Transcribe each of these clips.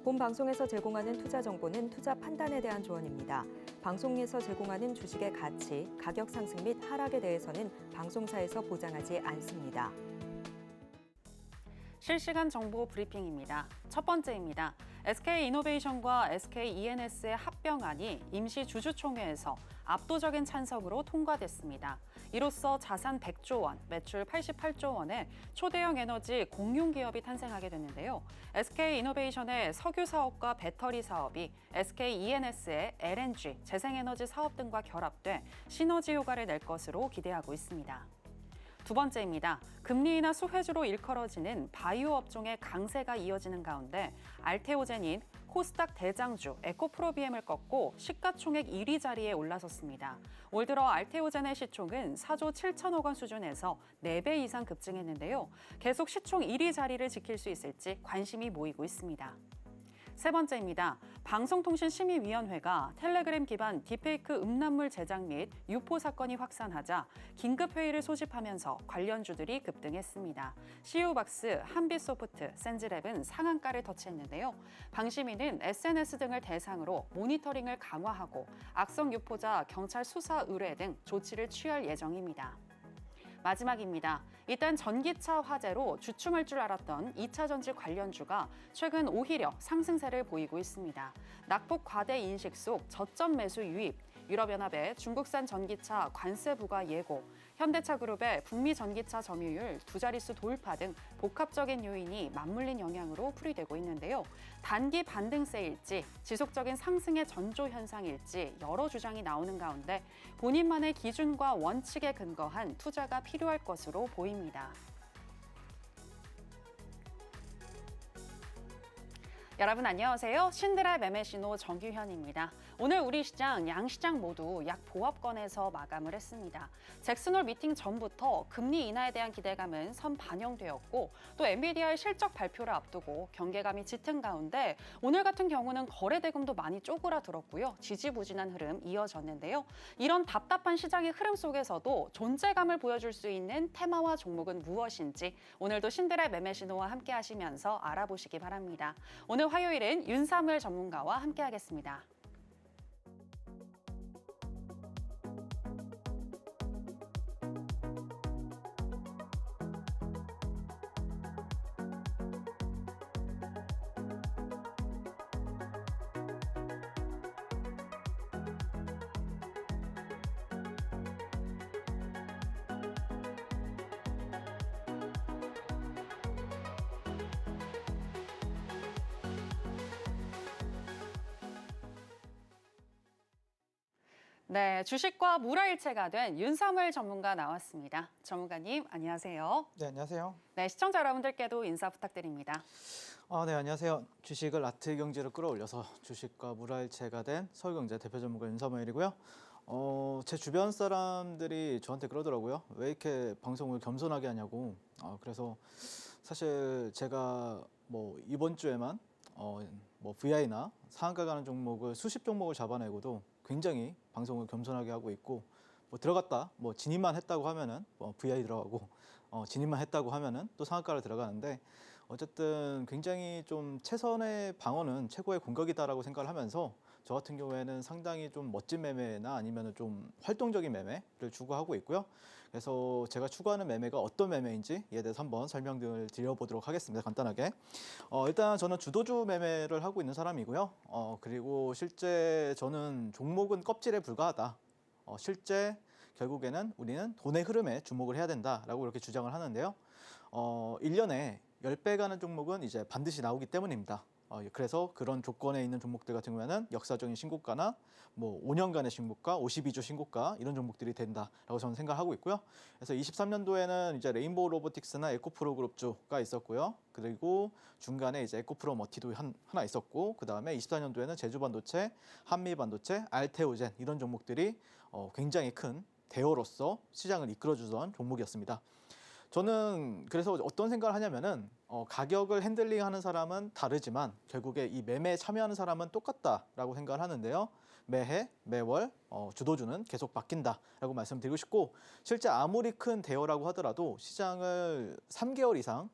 본 방송에서 제공하는 투자 정보는 투자 판단에 대한 조언입니다. 방송에서 제공하는 주식의 가치, 가격 상승 및 하락에 대해서는 방송사에서 보장하지 않습니다. 실시간 정보 브리핑입니다. 첫 번째입니다. SK이노베이션과 SKENS의 합병안이 임시 주주총회에서 압도적인 찬성으로 통과됐습니다. 이로써 자산 100조 원, 매출 88조 원의 초대형 에너지 공용 기업이 탄생하게 됐는데요. SK이노베이션의 석유 사업과 배터리 사업이 SKENS의 LNG, 재생에너지 사업 등과 결합돼 시너지 효과를 낼 것으로 기대하고 있습니다. 두 번째입니다. 금리 인하 수혜주로 일컬어지는 바이오 업종의 강세가 이어지는 가운데 알테오젠인 코스닥 대장주 에코프로비엠을 꺾고 시가총액 1위 자리에 올라섰습니다. 올 들어 알테오젠의 시총은 4조 7천억 원 수준에서 4배 이상 급증했는데요. 계속 시총 1위 자리를 지킬 수 있을지 관심이 모이고 있습니다. 세 번째입니다. 방송통신심의위원회가 텔레그램 기반 딥페이크 음란물 제작 및 유포 사건이 확산하자 긴급회의를 소집하면서 관련주들이 급등했습니다. CU박스, 한빛소프트, 센즈랩은 상한가를 터치했는데요. 방심위는 SNS 등을 대상으로 모니터링을 강화하고 악성 유포자 경찰 수사 의뢰 등 조치를 취할 예정입니다. 마지막입니다. 일단 전기차 화재로 주춤할 줄 알았던 2차 전지 관련주가 최근 오히려 상승세를 보이고 있습니다. 낙폭 과대 인식 속 저점 매수 유입, 유럽연합의 중국산 전기차 관세 부과 예고, 현대차그룹의 북미 전기차 점유율 2자릿수 돌파 등 복합적인 요인이 맞물린 영향으로 풀이되고 있는데요. 단기 반등세일지 지속적인 상승의 전조 현상일지 여러 주장이 나오는 가운데 본인만의 기준과 원칙에 근거한 투자가 필요할 것으로 보입니다. 여러분 안녕하세요. 신드라 매매신호 정규현입니다. 오늘 우리 시장, 양시장 모두 약 보합권에서 마감을 했습니다. 잭슨홀 미팅 전부터 금리 인하에 대한 기대감은 선 반영되었고 또 엔비디아의 실적 발표를 앞두고 경계감이 짙은 가운데 오늘 같은 경우는 거래 대금도 많이 쪼그라들었고요. 지지부진한 흐름 이어졌는데요. 이런 답답한 시장의 흐름 속에서도 존재감을 보여줄 수 있는 테마와 종목은 무엇인지 오늘도 신드라 매매신호와 함께 하시면서 알아보시기 바랍니다. 오늘 화요일은 윤사무엘 전문가와 함께하겠습니다. 네, 주식과 물화일체가 된 윤사무엘 전문가 나왔습니다. 전문가님, 안녕하세요. 네, 안녕하세요. 네, 시청자 여러분들께도 인사 부탁드립니다. 네, 안녕하세요. 주식을 아트 경제로 끌어올려서 주식과 물화일체가 된 서울경제 대표 전문가 윤사무엘이고요. 제 주변 사람들이 저한테 그러더라고요. 왜 이렇게 방송을 겸손하게 하냐고. 그래서 사실 제가 이번 주에만 VI나 상한가 가는 종목을 수십 종목을 잡아내고도 굉장히 방송을 겸손하게 하고 있고 들어갔다 진입만 했다고 하면은 VI 들어가고 진입만 했다고 하면은 또 상한가를 들어가는데 어쨌든 굉장히 좀 최선의 방어는 최고의 공격이다라고 생각을 하면서 저 같은 경우에는 상당히 좀 멋진 매매나 아니면은 좀 활동적인 매매를 추구하고 있고요. 그래서 제가 추구하는 매매가 어떤 매매인지에 대해서 한번 설명을 드려보도록 하겠습니다. 간단하게. 일단 저는 주도주 매매를 하고 있는 사람이고요. 그리고 실제 저는 종목은 껍질에 불과하다. 실제 결국에는 우리는 돈의 흐름에 주목을 해야 된다라고 그렇게 주장을 하는데요. 1년에 10배 가는 종목은 이제 반드시 나오기 때문입니다. 그래서 그런 조건에 있는 종목들 같은 경우에는 역사적인 신고가나 5년간의 신고가, 52주 신고가 이런 종목들이 된다라고 저는 생각하고 있고요. 그래서 23년도에는 이제 레인보우 로보틱스나 에코프로 그룹주가 있었고요. 그리고 중간에 이제 에코프로 머티도 하나 있었고, 그 다음에 24년도에는 제주반도체, 한미반도체, 알테오젠 이런 종목들이 굉장히 큰 대어로서 시장을 이끌어주던 종목이었습니다. 저는 그래서 어떤 생각을 하냐면은 가격을 핸들링하는 사람은 다르지만 결국에 이 매매에 참여하는 사람은 똑같다라고 생각을 하는데요. 매해, 매월 주도주는 계속 바뀐다라고 말씀드리고 싶고, 실제 아무리 큰 대여라고 하더라도 시장을 3개월 이상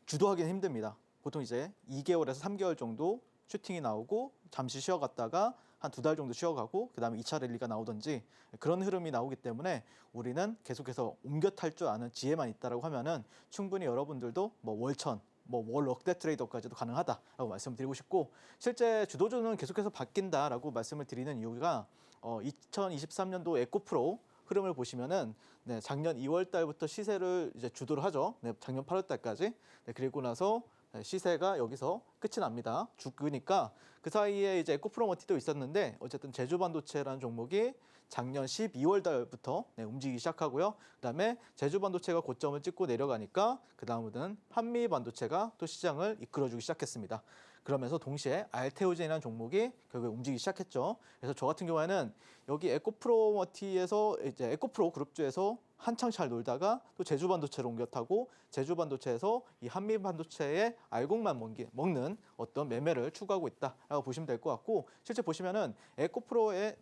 주도하기는 힘듭니다. 보통 이제 2개월에서 3개월 정도 슈팅이 나오고 잠시 쉬어갔다가 한 2달 정도 쉬어가고 그다음에 2차 랠리가 나오든지 그런 흐름이 나오기 때문에 우리는 계속해서 옮겨 탈 줄 아는 지혜만 있다라고 하면은 충분히 여러분들도 뭐 월천 월 럭대 트레이더까지도 가능하다라고 말씀드리고 싶고 실제 주도주는 계속해서 바뀐다라고 말씀을 드리는 이유가 2023년도 에코프로 흐름을 보시면은 네, 작년 2월 달부터 시세를 이제 주도를 하죠. 네, 작년 8월 달까지. 네, 그리고 나서 시세가 여기서 끝이 납니다. 죽으니까 그 사이에 이제 에코프로머티도 있었는데 어쨌든 제주반도체라는 종목이 작년 12월 달부터 네, 움직이기 시작하고요. 그다음에 제주반도체가 고점을 찍고 내려가니까 그다음은 한미반도체가 또 시장을 이끌어주기 시작했습니다. 그러면서 동시에 알테오젠이라는 종목이 결국에 움직이기 시작했죠. 그래서 저 같은 경우에는 여기 에코프로머티에서 이제 에코프로 그룹주에서 한창 잘 놀다가 또 제주반도체로 옮겨 타고 제주반도체에서 이 한미반도체의 알곡만 먹는 어떤 매매를 추구하고 있다라고 보시면 될 것 같고 실제 보시면은 에코프로의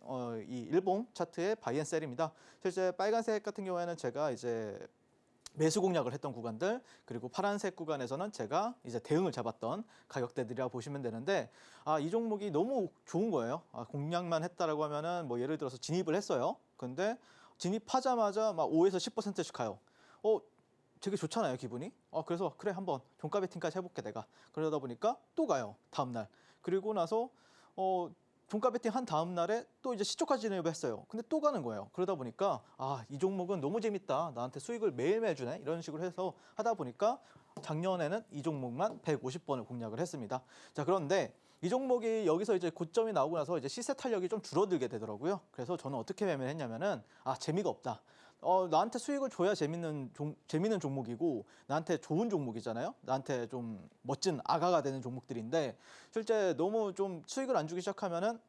이 일봉 차트의 바이앤셀입니다. 실제 빨간색 같은 경우에는 제가 이제 매수 공략을 했던 구간들 그리고 파란색 구간에서는 제가 이제 대응을 잡았던 가격대들이라고 보시면 되는데 이 종목이 너무 좋은 거예요. 공략만 했다라고 하면은 뭐 예를 들어서 진입을 했어요. 근데 진입하자마자 막 5에서 10%씩 가요. 되게 좋잖아요, 기분이. 그래서 그래 한번 종가 베팅까지 해볼게 내가. 그러다 보니까 또 가요, 다음 날. 그리고 나서 종가 베팅 한 다음 날에 또 이제 시초까지 진입을 했어요. 근데 또 가는 거예요. 그러다 보니까 이 종목은 너무 재밌다. 나한테 수익을 매일매일 주네. 이런 식으로 해서 하다 보니까 작년에는 이 종목만 150번을 공략을 했습니다. 자, 그런데 이 종목이 여기서 이제 고점이 나오고 나서 이제 시세 탄력이 좀 줄어들게 되더라고요. 그래서 저는 어떻게 매매를 했냐면은 재미가 없다. 나한테 수익을 줘야 재밌는 종목이고 나한테 좋은 종목이잖아요. 나한테 좀 멋진 아가가 되는 종목들인데 실제 너무 좀 수익을 안 주기 시작하면은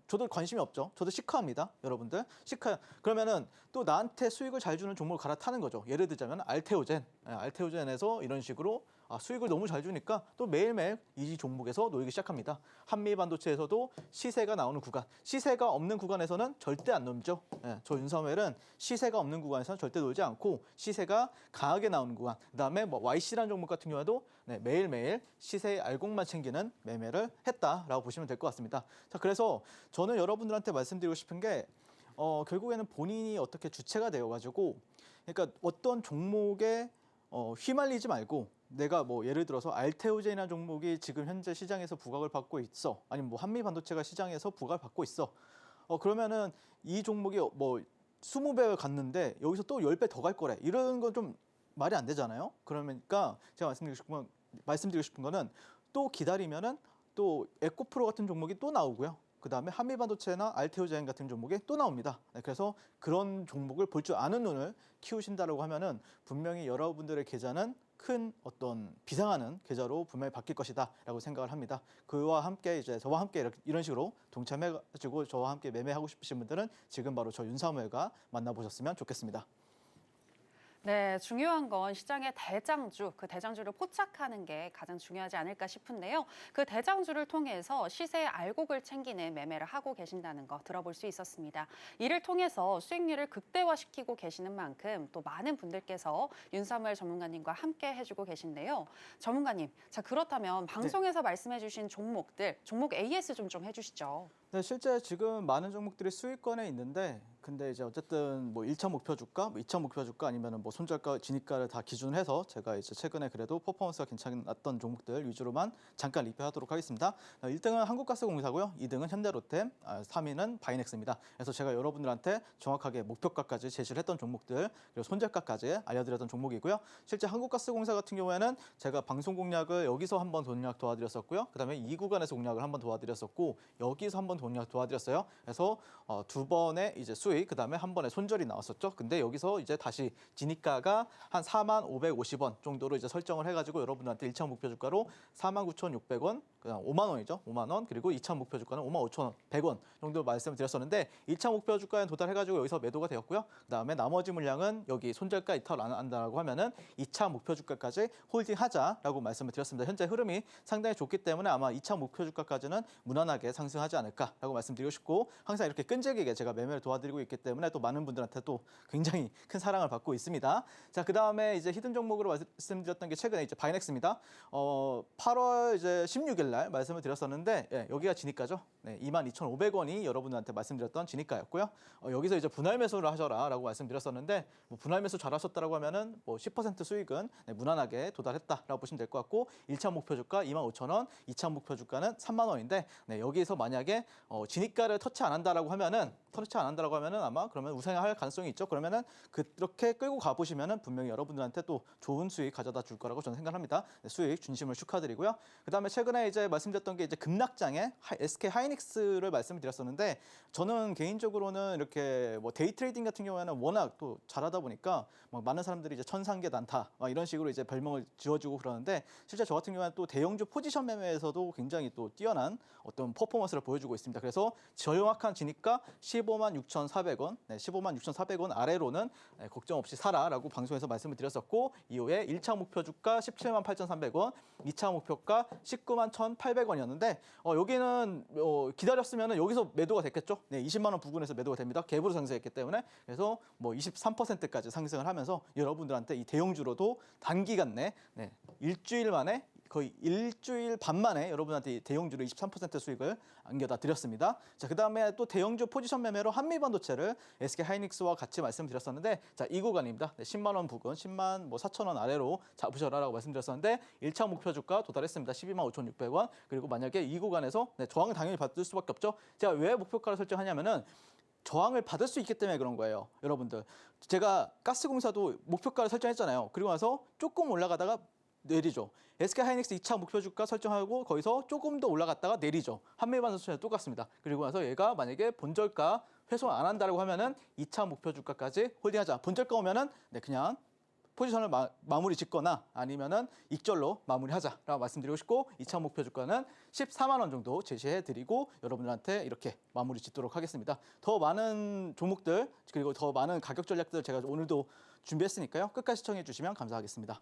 저도 관심이 없죠. 저도 시카합니다, 여러분들. 시카. 그러면은 또 나한테 수익을 잘 주는 종목을 갈아타는 거죠. 예를 들자면 알테오젠. 알테오젠에서 이런 식으로 수익을 너무 잘 주니까 또 매일매일 이 종목에서 놀기 시작합니다. 한미반도체에서도 시세가 나오는 구간, 시세가 없는 구간에서는 절대 안 놀죠. 저 윤석열은 시세가 없는 구간에서는 절대 놀지 않고 시세가 강하게 나오는 구간, 그다음에 뭐 YC라는 종목 같은 경우에도 매일매일 시세의 알곡만 챙기는 매매를 했다라고 보시면 될 것 같습니다. 자, 그래서 저는 여러분들한테 말씀드리고 싶은 게 결국에는 본인이 어떻게 주체가 되어가지고 그러니까 어떤 종목에 휘말리지 말고 내가 뭐 예를 들어서 알테오젠이라는 종목이 지금 현재 시장에서 부각을 받고 있어. 아니면 뭐 한미반도체가 시장에서 부각을 받고 있어. 그러면은 이 종목이 뭐 20배를 갔는데 여기서 또 10배 더 갈 거래. 이런 건 좀 말이 안 되잖아요. 그러니까 제가 말씀드리고 싶은 거는 또 기다리면은 또 에코프로 같은 종목이 또 나오고요. 그다음에 한미반도체나 알테오젠 같은 종목이 또 나옵니다. 그래서 그런 종목을 볼 줄 아는 눈을 키우신다라고 하면은 분명히 여러분들의 계좌는 큰 어떤 비상하는 계좌로 분명히 바뀔 것이다라고 생각을 합니다. 그와 함께 이제 저와 함께 이런 식으로 동참해가지고 저와 함께 매매하고 싶으신 분들은 지금 바로 저 윤사무엘과 만나보셨으면 좋겠습니다. 네, 중요한 건 시장의 대장주, 그 대장주를 포착하는 게 가장 중요하지 않을까 싶은데요. 그 대장주를 통해서 시세의 알곡을 챙기는 매매를 하고 계신다는 거 들어볼 수 있었습니다. 이를 통해서 수익률을 극대화시키고 계시는 만큼 또 많은 분들께서 윤사무엘 전문가님과 함께 해주고 계신데요. 전문가님, 자 그렇다면 방송에서 말씀해주신 종목들, 종목 AS 좀 해주시죠. 네, 실제 지금 많은 종목들이 수익권에 있는데 근데 이제 어쨌든 뭐 1차 목표 주가, 뭐 2차 목표 주가 아니면은 뭐 손절가, 진입가를 다 기준으로 해서 제가 이제 최근에 그래도 퍼포먼스가 괜찮았던 종목들 위주로만 잠깐 리뷰하도록 하겠습니다. 1등은 한국가스공사고요. 2등은 현대로템, 3위는 바이넥스입니다. 그래서 제가 여러분들한테 정확하게 목표가까지 제시를 했던 종목들, 그리고 손절가까지 알려드렸던 종목이고요. 실제 한국가스공사 같은 경우에는 제가 방송 공략을 여기서 한번 공략 도와드렸었고요. 그다음에 이 구간에서 공략을 한번 도와드렸었고 여기서 한번 공략 도와드렸어요. 그래서 두 번의 이제 수익, 그다음에 한 번에 손절이 나왔었죠. 근데 여기서 이제 다시 진입가가 한 45,550원 정도로 이제 설정을 해가지고 여러분한테 1차 목표 주가로 49,600원, 그다음 5만 원이죠. 5만 원. 그리고 2차 목표 주가는 55,100원 정도 말씀을 드렸었는데 1차 목표 주가에 도달해가지고 여기서 매도가 되었고요. 그다음에 나머지 물량은 여기 손절가 이탈 안 한다라고 하면은 2차 목표 주가까지 홀딩하자라고 말씀을 드렸습니다. 현재 흐름이 상당히 좋기 때문에 아마 2차 목표 주가까지는 무난하게 상승하지 않을까. 있다라고 말씀드리고 싶고 항상 이렇게 끈질기게 제가 매매를 도와드리고 있기 때문에 또 많은 분들한테 또 굉장히 큰 사랑을 받고 있습니다. 자, 그다음에 이제 히든 종목으로 말씀드렸던 게 최근에 이제 바이넥스입니다. 8월 이제 16일 날 말씀을 드렸었는데 여기가 진입가죠. 22,500원이 여러분들한테 말씀드렸던 진입가였고요. 여기서 이제 분할 매수를 하셔라라고 말씀드렸었는데 뭐 분할 매수 잘하셨다라고 하면은 뭐 10% 수익은 무난하게 도달했다라고 보시면 될 것 같고 1차 목표 주가 25,000원, 2차 목표 주가는 3만 원인데 여기에서 만약에 진입가를 터치 안 한다라고 하면은 아마 그러면 우상향할 가능성이 있죠. 그러면은 그렇게 끌고 가 보시면은 분명히 여러분들한테 또 좋은 수익 가져다 줄 거라고 저는 생각합니다. 수익 진심을 축하드리고요. 그다음에 최근에 이제 말씀드렸던 게 이제 급락장의 SK 하이닉스를 말씀드렸었는데 저는 개인적으로는 이렇게 뭐 데이 트레이딩 같은 경우에는 워낙 또 잘하다 보니까 막 많은 사람들이 이제 천상계 난타 막 이런 식으로 이제 별명을 지어주고 그러는데 실제 저 같은 경우에는 또 대형주 포지션 매매에서도 굉장히 또 뛰어난 어떤 퍼포먼스를 보여주고 있습니다. 그래서 정확한 진입가 156,400원, 156,400원 아래로는 걱정 없이 사라라고 방송에서 말씀을 드렸었고 이후에 1차 목표 주가 178,300원, 2차 목표가 191,800원이었는데 여기는 기다렸으면 여기서 매도가 됐겠죠. 20만 원 부근에서 매도가 됩니다. 갭으로 상승했기 때문에 그래서 뭐 23%까지 상승을 하면서 여러분들한테 이 대형주로도 단기간 내 일주일 만에 거의 일주일 반 만에 여러분한테 이 대형주로 23% 수익을 안겨다 드렸습니다. 자, 그다음에 또 대형주 포지션 매매로 한미반도체를 SK 하이닉스와 같이 말씀드렸었는데 자, 이 구간입니다. 10만 원 부근, 10만 4천 원 아래로 잡으셔라라고 말씀드렸었는데 1차 목표 주가 도달했습니다. 12만 5,600원. 그리고 만약에 이 구간에서 저항을 당연히 받을 수밖에 없죠. 제가 왜 목표가를 설정하냐면은 저항을 받을 수 있기 때문에 그런 거예요. 여러분들. 제가 가스공사도 목표가를 설정했잖아요. 그리고 나서 조금 올라가다가 내리죠. SK 하이닉스 2차 목표 주가 설정하고 거기서 조금 더 올라갔다가 내리죠. 한미반도체도 똑같습니다. 그리고 나서 얘가 만약에 본절가 훼손 안 한다고 하면은 2차 목표 주가까지 홀딩하자. 본절가 오면은 그냥 포지션을 마무리 짓거나 아니면은 익절로 마무리하자라고 말씀드리고 싶고 2차 목표 주가는 14만 원 정도 제시해 드리고 여러분들한테 이렇게 마무리 짓도록 하겠습니다. 더 많은 종목들 그리고 더 많은 가격 전략들 제가 오늘도 준비했으니까요. 끝까지 시청해 주시면 감사하겠습니다.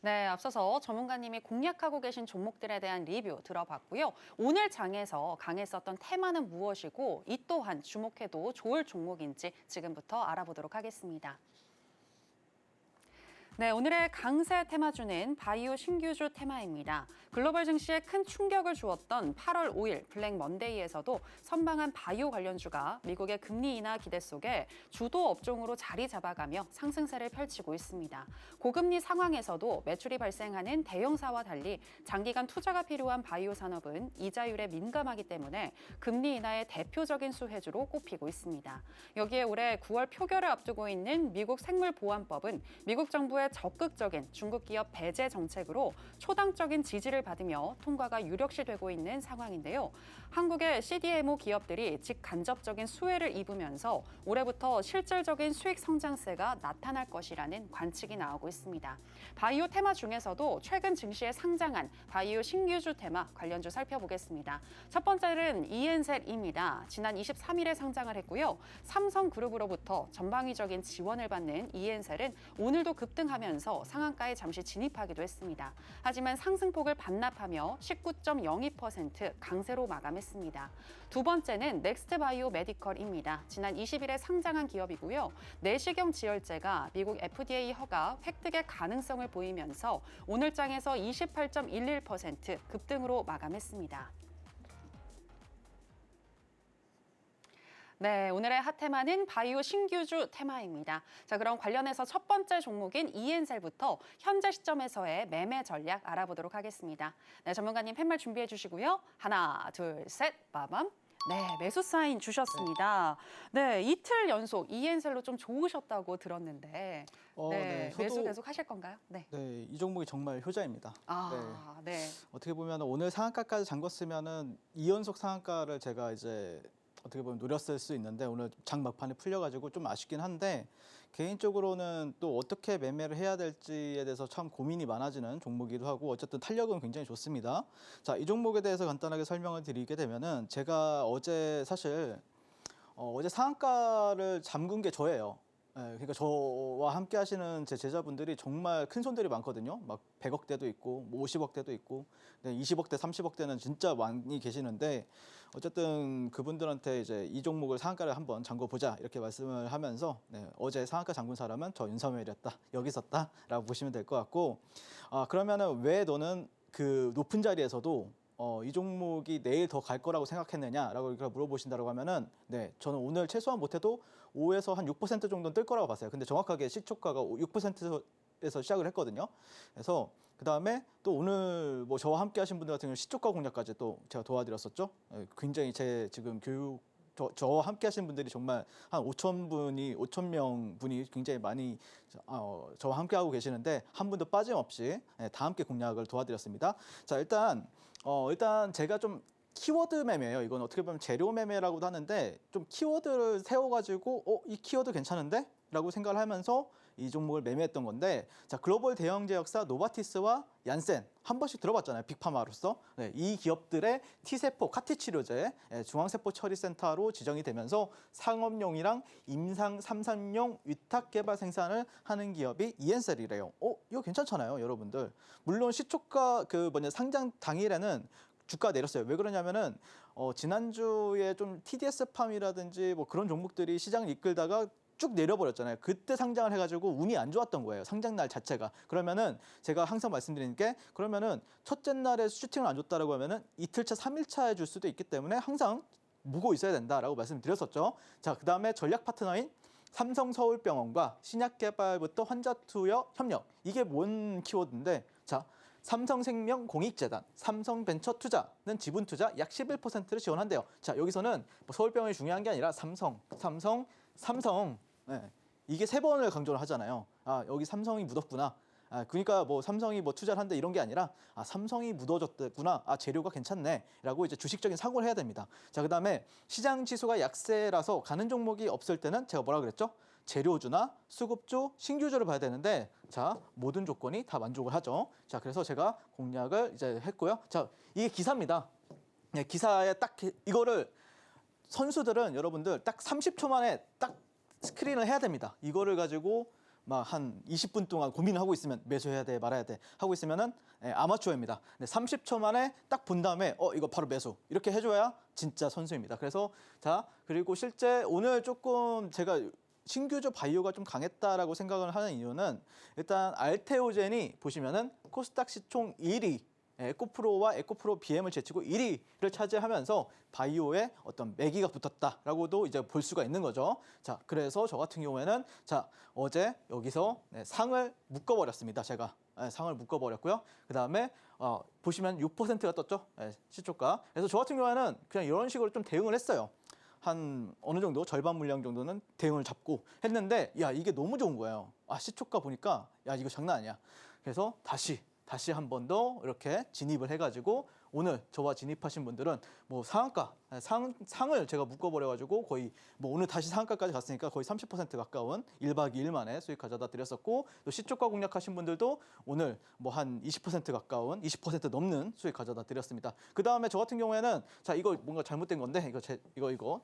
네, 앞서서 전문가님이 공략하고 계신 종목들에 대한 리뷰 들어봤고요. 오늘 장에서 강했었던 테마는 무엇이고 이 또한 주목해도 좋을 종목인지 지금부터 알아보도록 하겠습니다. 네, 오늘의 강세 테마주는 바이오 신규주 테마입니다. 글로벌 증시에 큰 충격을 주었던 8월 5일 블랙 먼데이에서도 선방한 바이오 관련주가 미국의 금리 인하 기대 속에 주도 업종으로 자리 잡아가며 상승세를 펼치고 있습니다. 고금리 상황에서도 매출이 발생하는 대형사와 달리 장기간 투자가 필요한 바이오 산업은 이자율에 민감하기 때문에 금리 인하의 대표적인 수혜주로 꼽히고 있습니다. 여기에 올해 9월 표결을 앞두고 있는 미국 생물보안법은 미국 정부의 적극적인 중국 기업 배제 정책으로 초당적인 지지를 받으며 통과가 유력시되고 있는 상황인데요. 한국의 CDMO 기업들이 직간접적인 수혜를 입으면서 올해부터 실질적인 수익 성장세가 나타날 것이라는 관측이 나오고 있습니다. 바이오 테마 중에서도 최근 증시에 상장한 바이오 신규주 테마 관련주 살펴보겠습니다. 첫 번째는 이엔셀입니다. 지난 23일에 상장을 했고요. 삼성그룹으로부터 전방위적인 지원을 받는 이엔셀은 오늘도 급등하면서 상한가에 잠시 진입하기도 했습니다. 하지만 상승폭을 반납하며 19.02% 강세로 마감했습니다. 두 번째는 넥스트바이오 메디컬입니다. 지난 20일에 상장한 기업이고요. 내시경 지혈제가 미국 FDA 허가 획득의 가능성을 보이면서 오늘 장에서 28.11% 급등으로 마감했습니다. 네, 오늘의 핫테마는 바이오 신규주 테마입니다. 자, 그럼 관련해서 첫 번째 종목인 이엔셀부터 현재 시점에서의 매매 전략 알아보도록 하겠습니다. 네, 전문가님 팻말 준비해 주시고요. 하나, 둘, 셋, 빠밤. 네, 매수 사인 주셨습니다. 네, 이틀 연속 이엔셀로 좀 좋으셨다고 들었는데 네, 저도, 매수 계속 하실 건가요? 네. 네, 이 종목이 정말 효자입니다. 네. 어떻게 보면 오늘 상한가까지 잠궜으면은 2연속 상한가를 제가 이제 어떻게 보면 노렸을 수 있는데 오늘 장 막판에 풀려가지고 좀 아쉽긴 한데 개인적으로는 또 어떻게 매매를 해야 될지에 대해서 참 고민이 많아지는 종목이기도 하고 어쨌든 탄력은 굉장히 좋습니다. 자, 이 종목에 대해서 간단하게 설명을 드리게 되면은 제가 어제 사실 어제 상한가를 잠근 게 저예요. 그러니까 저와 함께 하시는 제 제자분들이 정말 큰 손들이 많거든요. 막 100억대도 있고, 뭐 50억대도 있고, 20억대, 30억대는 진짜 많이 계시는데, 어쨌든 그분들한테 이제 이 종목을 상한가를 한번 잠궈 보자 이렇게 말씀을 하면서 어제 상한가 잠근 사람은 저 윤사무엘이었다, 여기 있었다라고 보시면 될 것 같고, 그러면은 왜 너는 그 높은 자리에서도 이 종목이 내일 더 갈 거라고 생각했느냐라고 이렇게 물어보신다고 하면은 저는 오늘 최소한 못해도 5에서 한 6% 정도는 뜰 거라고 봤어요. 근데 정확하게 시초가가 6%에서 시작을 했거든요. 그래서 그 다음에 또 오늘 뭐 저와 함께 하신 분들 같은 경우는 시초가 공략까지 또 제가 도와드렸었죠. 굉장히 제 지금 저와 함께 하신 분들이 정말 한 5천 분이 굉장히 많이 저와 함께 하고 계시는데 한 분도 빠짐없이 다 함께 공략을 도와드렸습니다. 자, 일단 제가 좀 키워드 매매예요. 이건 어떻게 보면 재료 매매라고도 하는데 좀 키워드를 세워가지고 이 키워드 괜찮은데? 라고 생각을 하면서 이 종목을 매매했던 건데, 자, 글로벌 대형 제약사 노바티스와 얀센 한 번씩 들어봤잖아요. 빅파마로서. 이 기업들의 T세포 카티 치료제 중앙세포 처리센터로 지정이 되면서 상업용이랑 임상 3상용 위탁 개발 생산을 하는 기업이 이엔셀이래요. 이거 괜찮잖아요, 여러분들. 물론 시초가 상장 당일에는 주가 내렸어요. 왜 그러냐면은 지난주에 좀 TDS팜이라든지 뭐 그런 종목들이 시장을 이끌다가 쭉 내려버렸잖아요. 그때 상장을 해가지고 운이 안 좋았던 거예요. 상장 날 자체가. 그러면은 제가 항상 말씀드리는 게, 그러면은 첫째 날에 슈팅을 안 줬다라고 하면은 이틀차, 3일차에 줄 수도 있기 때문에 항상 무고 있어야 된다라고 말씀드렸었죠. 자, 그 다음에 전략 파트너인 삼성서울병원과 신약개발부터 환자 투여 협력. 이게 뭔 키워드인데, 자, 삼성생명 공익재단, 삼성벤처투자는 지분 투자 약 11%를 지원한대요. 자, 여기서는 뭐 서울병원이 중요한 게 아니라 삼성. 이게 3번을 강조를 하잖아요. 여기 삼성이 묻었구나. 그러니까 뭐 삼성이 뭐 투자를 한다 이런 게 아니라 삼성이 묻어졌구나. 재료가 괜찮네라고 이제 주식적인 사고를 해야 됩니다. 자, 그다음에 시장 지수가 약세라서 가는 종목이 없을 때는 제가 뭐라 그랬죠? 재료주나 수급주, 신규주를 봐야 되는데, 자, 모든 조건이 다 만족을 하죠. 자, 그래서 제가 공략을 이제 했고요. 자, 이게 기사입니다. 기사에 딱 이거를 선수들은 여러분들 딱 30초 만에 딱 스크린을 해야 됩니다. 이거를 가지고 막 한 20분 동안 고민을 하고 있으면 매수해야 돼, 말아야 돼 하고 있으면은 아마추어입니다. 30초 만에 딱 본 다음에 이거 바로 매수 이렇게 해줘야 진짜 선수입니다. 그래서 자, 그리고 실제 오늘 조금 제가 신규주 바이오가 좀 강했다라고 생각을 하는 이유는, 일단 알테오젠이 보시면은 코스닥 시총 1위, 에코프로와 에코프로 BM을 제치고 1위를 차지하면서 바이오에 어떤 매기가 붙었다라고도 이제 볼 수가 있는 거죠. 자, 그래서 저 같은 경우에는 자, 어제 여기서 상을 묶어버렸습니다. 제가 상을 묶어버렸고요. 그 다음에 보시면 6%가 떴죠. 시초가. 그래서 저 같은 경우에는 그냥 이런 식으로 좀 대응을 했어요. 한 어느 정도 절반 물량 정도는 대응을 잡고 했는데, 이게 너무 좋은 거예요. 시초가 보니까 이거 장난 아니야. 그래서 다시 한 번 더 이렇게 진입을 해가지고 오늘 저와 진입하신 분들은 뭐 상한가 상을 제가 묶어버려가지고 거의 뭐 오늘 다시 상한가까지 갔으니까 거의 30% 가까운 1박 2일 만에 수익 가져다 드렸었고, 또 시초가 공략하신 분들도 오늘 뭐 한 20% 가까운 20% 넘는 수익 가져다 드렸습니다. 그 다음에 저 같은 경우에는 자, 이거 뭔가 잘못된 건데 이거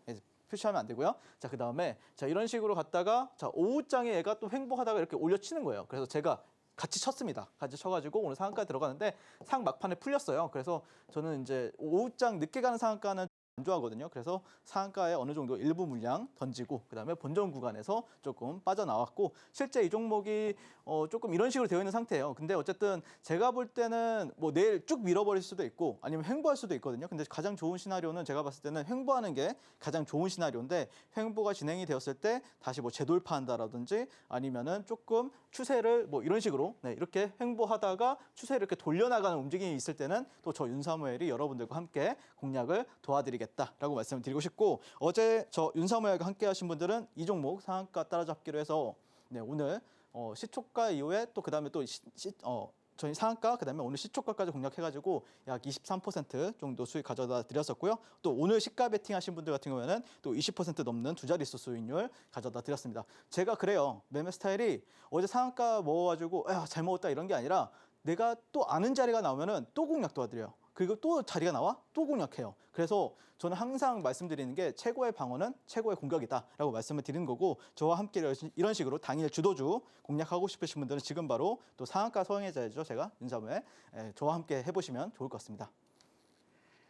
표시하면 안 되고요. 자, 그 다음에 자, 이런 식으로 갔다가 자, 오후장에 얘가 또 횡보하다가 이렇게 올려치는 거예요. 그래서 제가 같이 쳤습니다. 같이 쳐가지고 오늘 상한가에 들어가는데 상 막판에 풀렸어요. 그래서 저는 이제 오후장 늦게 가는 상한가는 안 좋아하거든요. 그래서 상한가에 어느 정도 일부 물량 던지고 그다음에 본전 구간에서 조금 빠져나왔고, 실제 이 종목이 조금 이런 식으로 되어 있는 상태예요. 근데 어쨌든 제가 볼 때는 뭐 내일 쭉 밀어버릴 수도 있고 아니면 횡보할 수도 있거든요. 근데 가장 좋은 시나리오는 제가 봤을 때는 횡보하는 게 가장 좋은 시나리오인데, 횡보가 진행이 되었을 때 다시 뭐 재돌파한다라든지 아니면은 조금 추세를 뭐 이런 식으로 이렇게 횡보하다가 추세를 이렇게 돌려나가는 움직임이 있을 때는 또 저 윤사무엘이 여러분들과 함께 공략을 도와드리겠다라고 말씀을 드리고 싶고, 어제 저 윤사무엘과 함께 하신 분들은 이 종목 상한가 따라잡기로 해서 오늘 시초가 이후에 또 그다음에 또 저희 상한가 그다음에 오늘 시초가까지 공략해가지고 약 23% 정도 수익 가져다 드렸었고요. 또 오늘 시가 베팅 하신 분들 같은 경우에는 또 20% 넘는 두 자릿수 수익률 가져다 드렸습니다. 제가 그래요. 매매 스타일이 어제 상한가 먹어가지고 잘 먹었다 이런 게 아니라 내가 또 아는 자리가 나오면은 또 공략 도와드려요. 그리고 또 자리가 나와 또 공략해요. 그래서 저는 항상 말씀드리는 게 최고의 방어는 최고의 공격이다라고 말씀을 드리는 거고, 저와 함께 이런 식으로 당일 주도주 공략하고 싶으신 분들은 지금 바로 또 상한가 서행해자죠, 제가 윤사무에 저와 함께 해보시면 좋을 것 같습니다.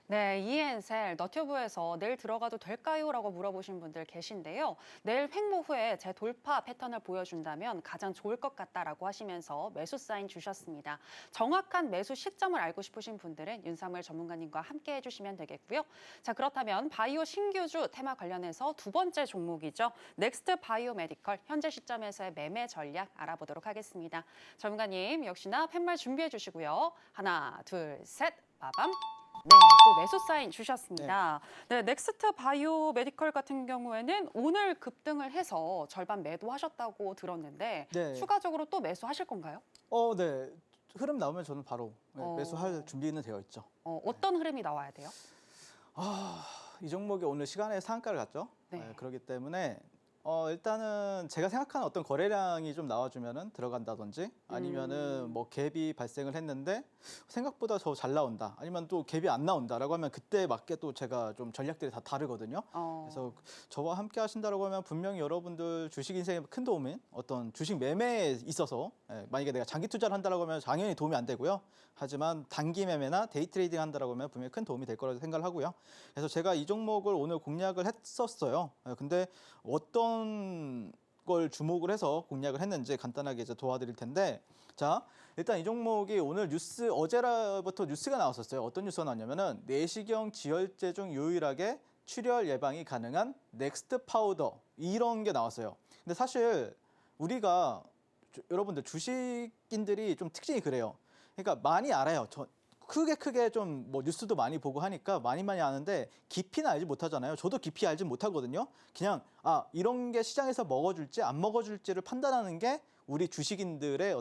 네, 이엔셀 너튜브에서 내일 들어가도 될까요? 라고 물어보신 분들 계신데요. 내일 횡보 후에 재돌파 패턴을 보여준다면 가장 좋을 것 같다라고 하시면서 매수 사인 주셨습니다. 정확한 매수 시점을 알고 싶으신 분들은 윤사무엘 전문가님과 함께 해주시면 되겠고요. 자, 그렇다면 바이오 신규주 테마 관련해서 두 번째 종목이죠. 넥스트 바이오 메디컬 현재 시점에서의 매매 전략 알아보도록 하겠습니다. 전문가님 역시나 팻말 준비해 주시고요. 하나, 둘, 셋, 빠밤. 네, 또 매수 사인 주셨습니다. 네, 넥스트 바이오 메디컬 같은 경우에는 오늘 급등을 해서 절반 매도하셨다고 들었는데 네. 추가적으로 또 매수하실 건가요? 네. 흐름 나오면 저는 바로 매수할 준비는 되어 있죠. 어떤 흐름이 나와야 돼요? 이 종목이 오늘 시간에 상한가를 갔죠. 네. 그렇기 때문에 일단은 제가 생각하는 어떤 거래량이 좀 나와주면은 들어간다든지, 아니면은 뭐 갭이 발생을 했는데 생각보다 더 잘 나온다, 아니면 또 갭이 안 나온다라고 하면 그때 맞게 또 제가 좀 전략들이 다 다르거든요. 그래서 저와 함께 하신다라고 하면 분명히 여러분들 주식 인생에 큰 도움인 어떤 주식 매매에 있어서, 만약에 내가 장기 투자를 한다라고 하면 당연히 도움이 안 되고요. 하지만 단기 매매나 데이 트레이딩 한다라고 하면 분명히 큰 도움이 될 거라고 생각을 하고요. 그래서 제가 이 종목을 오늘 공략을 했었어요. 근데 어떤 걸 주목을 해서 공략을 했는지 간단하게 이제 도와드릴 텐데, 자, 일단 이 종목이 오늘 어제부터 뉴스가 나왔었어요. 어떤 뉴스가 나왔냐면은 내시경 지혈제 중 유일하게 출혈 예방이 가능한 넥스트 파우더, 이런 게 나왔어요. 근데 사실 우리가 여러분들 주식인들이 좀 특징이 그래요. 그러니까 많이 알아요. 크게 좀 뭐 뉴스도 많이 보고 하니까 많이 아는데 깊이는 알지 못하잖아요. 저도 깊이 알지 못하거든요. 그냥 이런 게 시장에서 먹어줄지 안 먹어줄지를 판단하는 게 우리 주식인들의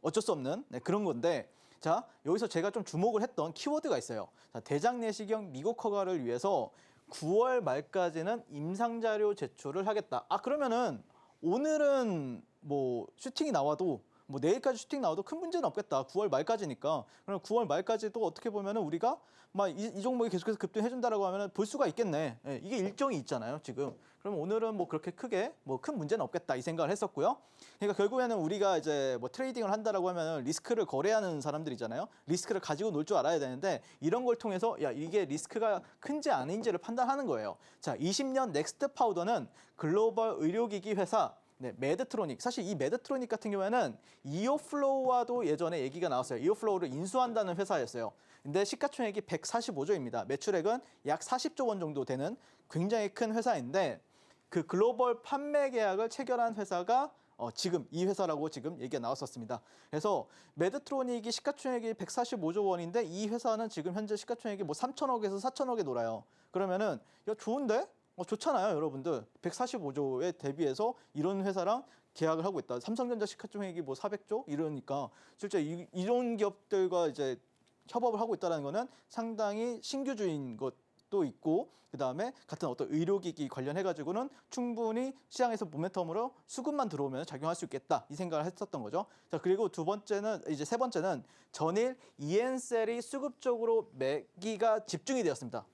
어쩔 수 없는 그런 건데, 자, 여기서 제가 좀 주목을 했던 키워드가 있어요. 자, 대장 내시경 미국 허가를 위해서 9월 말까지는 임상 자료 제출을 하겠다. 그러면은 오늘은 뭐 슈팅이 나와도, 뭐 내일까지 슈팅 나와도 큰 문제는 없겠다. 9월 말까지니까. 그럼 9월 말까지도 어떻게 보면은 우리가 막 이 종목이 계속해서 급등해준다라고 하면은 볼 수가 있겠네. 이게 일정이 있잖아요, 지금. 그럼 오늘은 뭐 그렇게 크게 뭐 큰 문제는 없겠다, 이 생각을 했었고요. 그러니까 결국에는 우리가 이제 뭐 트레이딩을 한다라고 하면은 리스크를 거래하는 사람들이잖아요. 리스크를 가지고 놀 줄 알아야 되는데, 이런 걸 통해서 이게 리스크가 큰지 아닌지를 판단하는 거예요. 자, 20년 넥스트 파우더는 글로벌 의료기기 회사 메드트로닉. 사실 이 메드트로닉 같은 경우에는 이오플로우와도 예전에 얘기가 나왔어요. 이오플로우를 인수한다는 회사였어요. 근데 시가총액이 145조입니다. 매출액은 약 40조 원 정도 되는 굉장히 큰 회사인데, 그 글로벌 판매 계약을 체결한 회사가 지금 이 회사라고 지금 얘기가 나왔었습니다. 그래서 메드트로닉이 시가총액이 145조 원인데 이 회사는 지금 현재 시가총액이 뭐 3천억에서 4천억에 놀아요. 그러면은 좋은데? 좋잖아요, 여러분들. 145조에 대비해서 이런 회사랑 계약을 하고 있다. 삼성전자 시가총액이 뭐 400조 이러니까 실제 이런 기업들과 이제 협업을 하고 있다는 거는 상당히 신규주인 것도 있고, 그다음에 같은 어떤 의료기기 관련해 가지고는 충분히 시장에서 모멘텀으로 수급만 들어오면 작용할 수 있겠다, 이 생각을 했었던 거죠. 자, 그리고 세 번째는 전일 이엔셀이 수급적으로 매기가 집중이 되었습니다.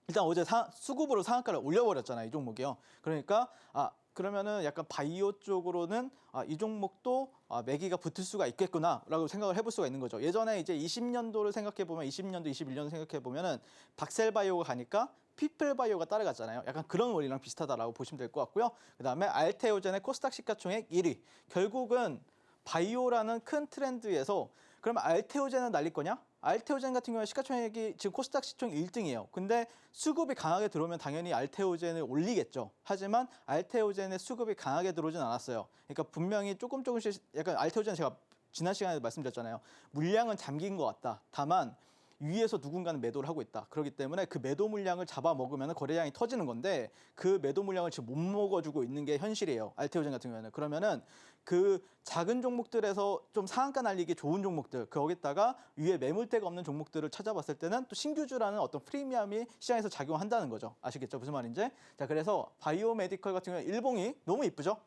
일단 어제 수급으로 상한가를 올려버렸잖아요, 이 종목이요. 그러니까 그러면은 약간 바이오 쪽으로는 이 종목도 매기가 붙을 수가 있겠구나라고 생각을 해볼 수가 있는 거죠. 예전에 이제 20년도를 생각해 보면, 20년도, 21년도 생각해 보면은 박셀바이오가 가니까 피플바이오가 따라갔잖아요. 약간 그런 원리랑 비슷하다라고 보시면 될 것 같고요. 그다음에 알테오젠의 코스닥 시가총액 1위. 결국은 바이오라는 큰 트렌드에서, 그러면 알테오젠은 날릴 거냐? 알테오젠 같은 경우에 시가총액이 지금 코스닥 시총 1등이에요. 근데 수급이 강하게 들어오면 당연히 알테오젠을 올리겠죠. 하지만 알테오젠의 수급이 강하게 들어오진 않았어요. 그러니까 분명히 조금씩 약간 알테오젠, 제가 지난 시간에 말씀드렸잖아요. 물량은 잠긴 것 같다. 다만 위에서 누군가는 매도를 하고 있다. 그렇기 때문에 그 매도 물량을 잡아먹으면 거래량이 터지는 건데, 그 매도 물량을 지금 못 먹어주고 있는 게 현실이에요, 알테오젠 같은 경우에는. 그러면은 그 작은 종목들에서 좀 상한가 날리기 좋은 종목들, 거기다가 위에 매물대가 없는 종목들을 찾아봤을 때는 또 신규주라는 어떤 프리미엄이 시장에서 작용한다는 거죠. 아시겠죠, 무슨 말인지? 자, 그래서 바이오 메디컬 같은 경우에 일봉이 너무 이쁘죠?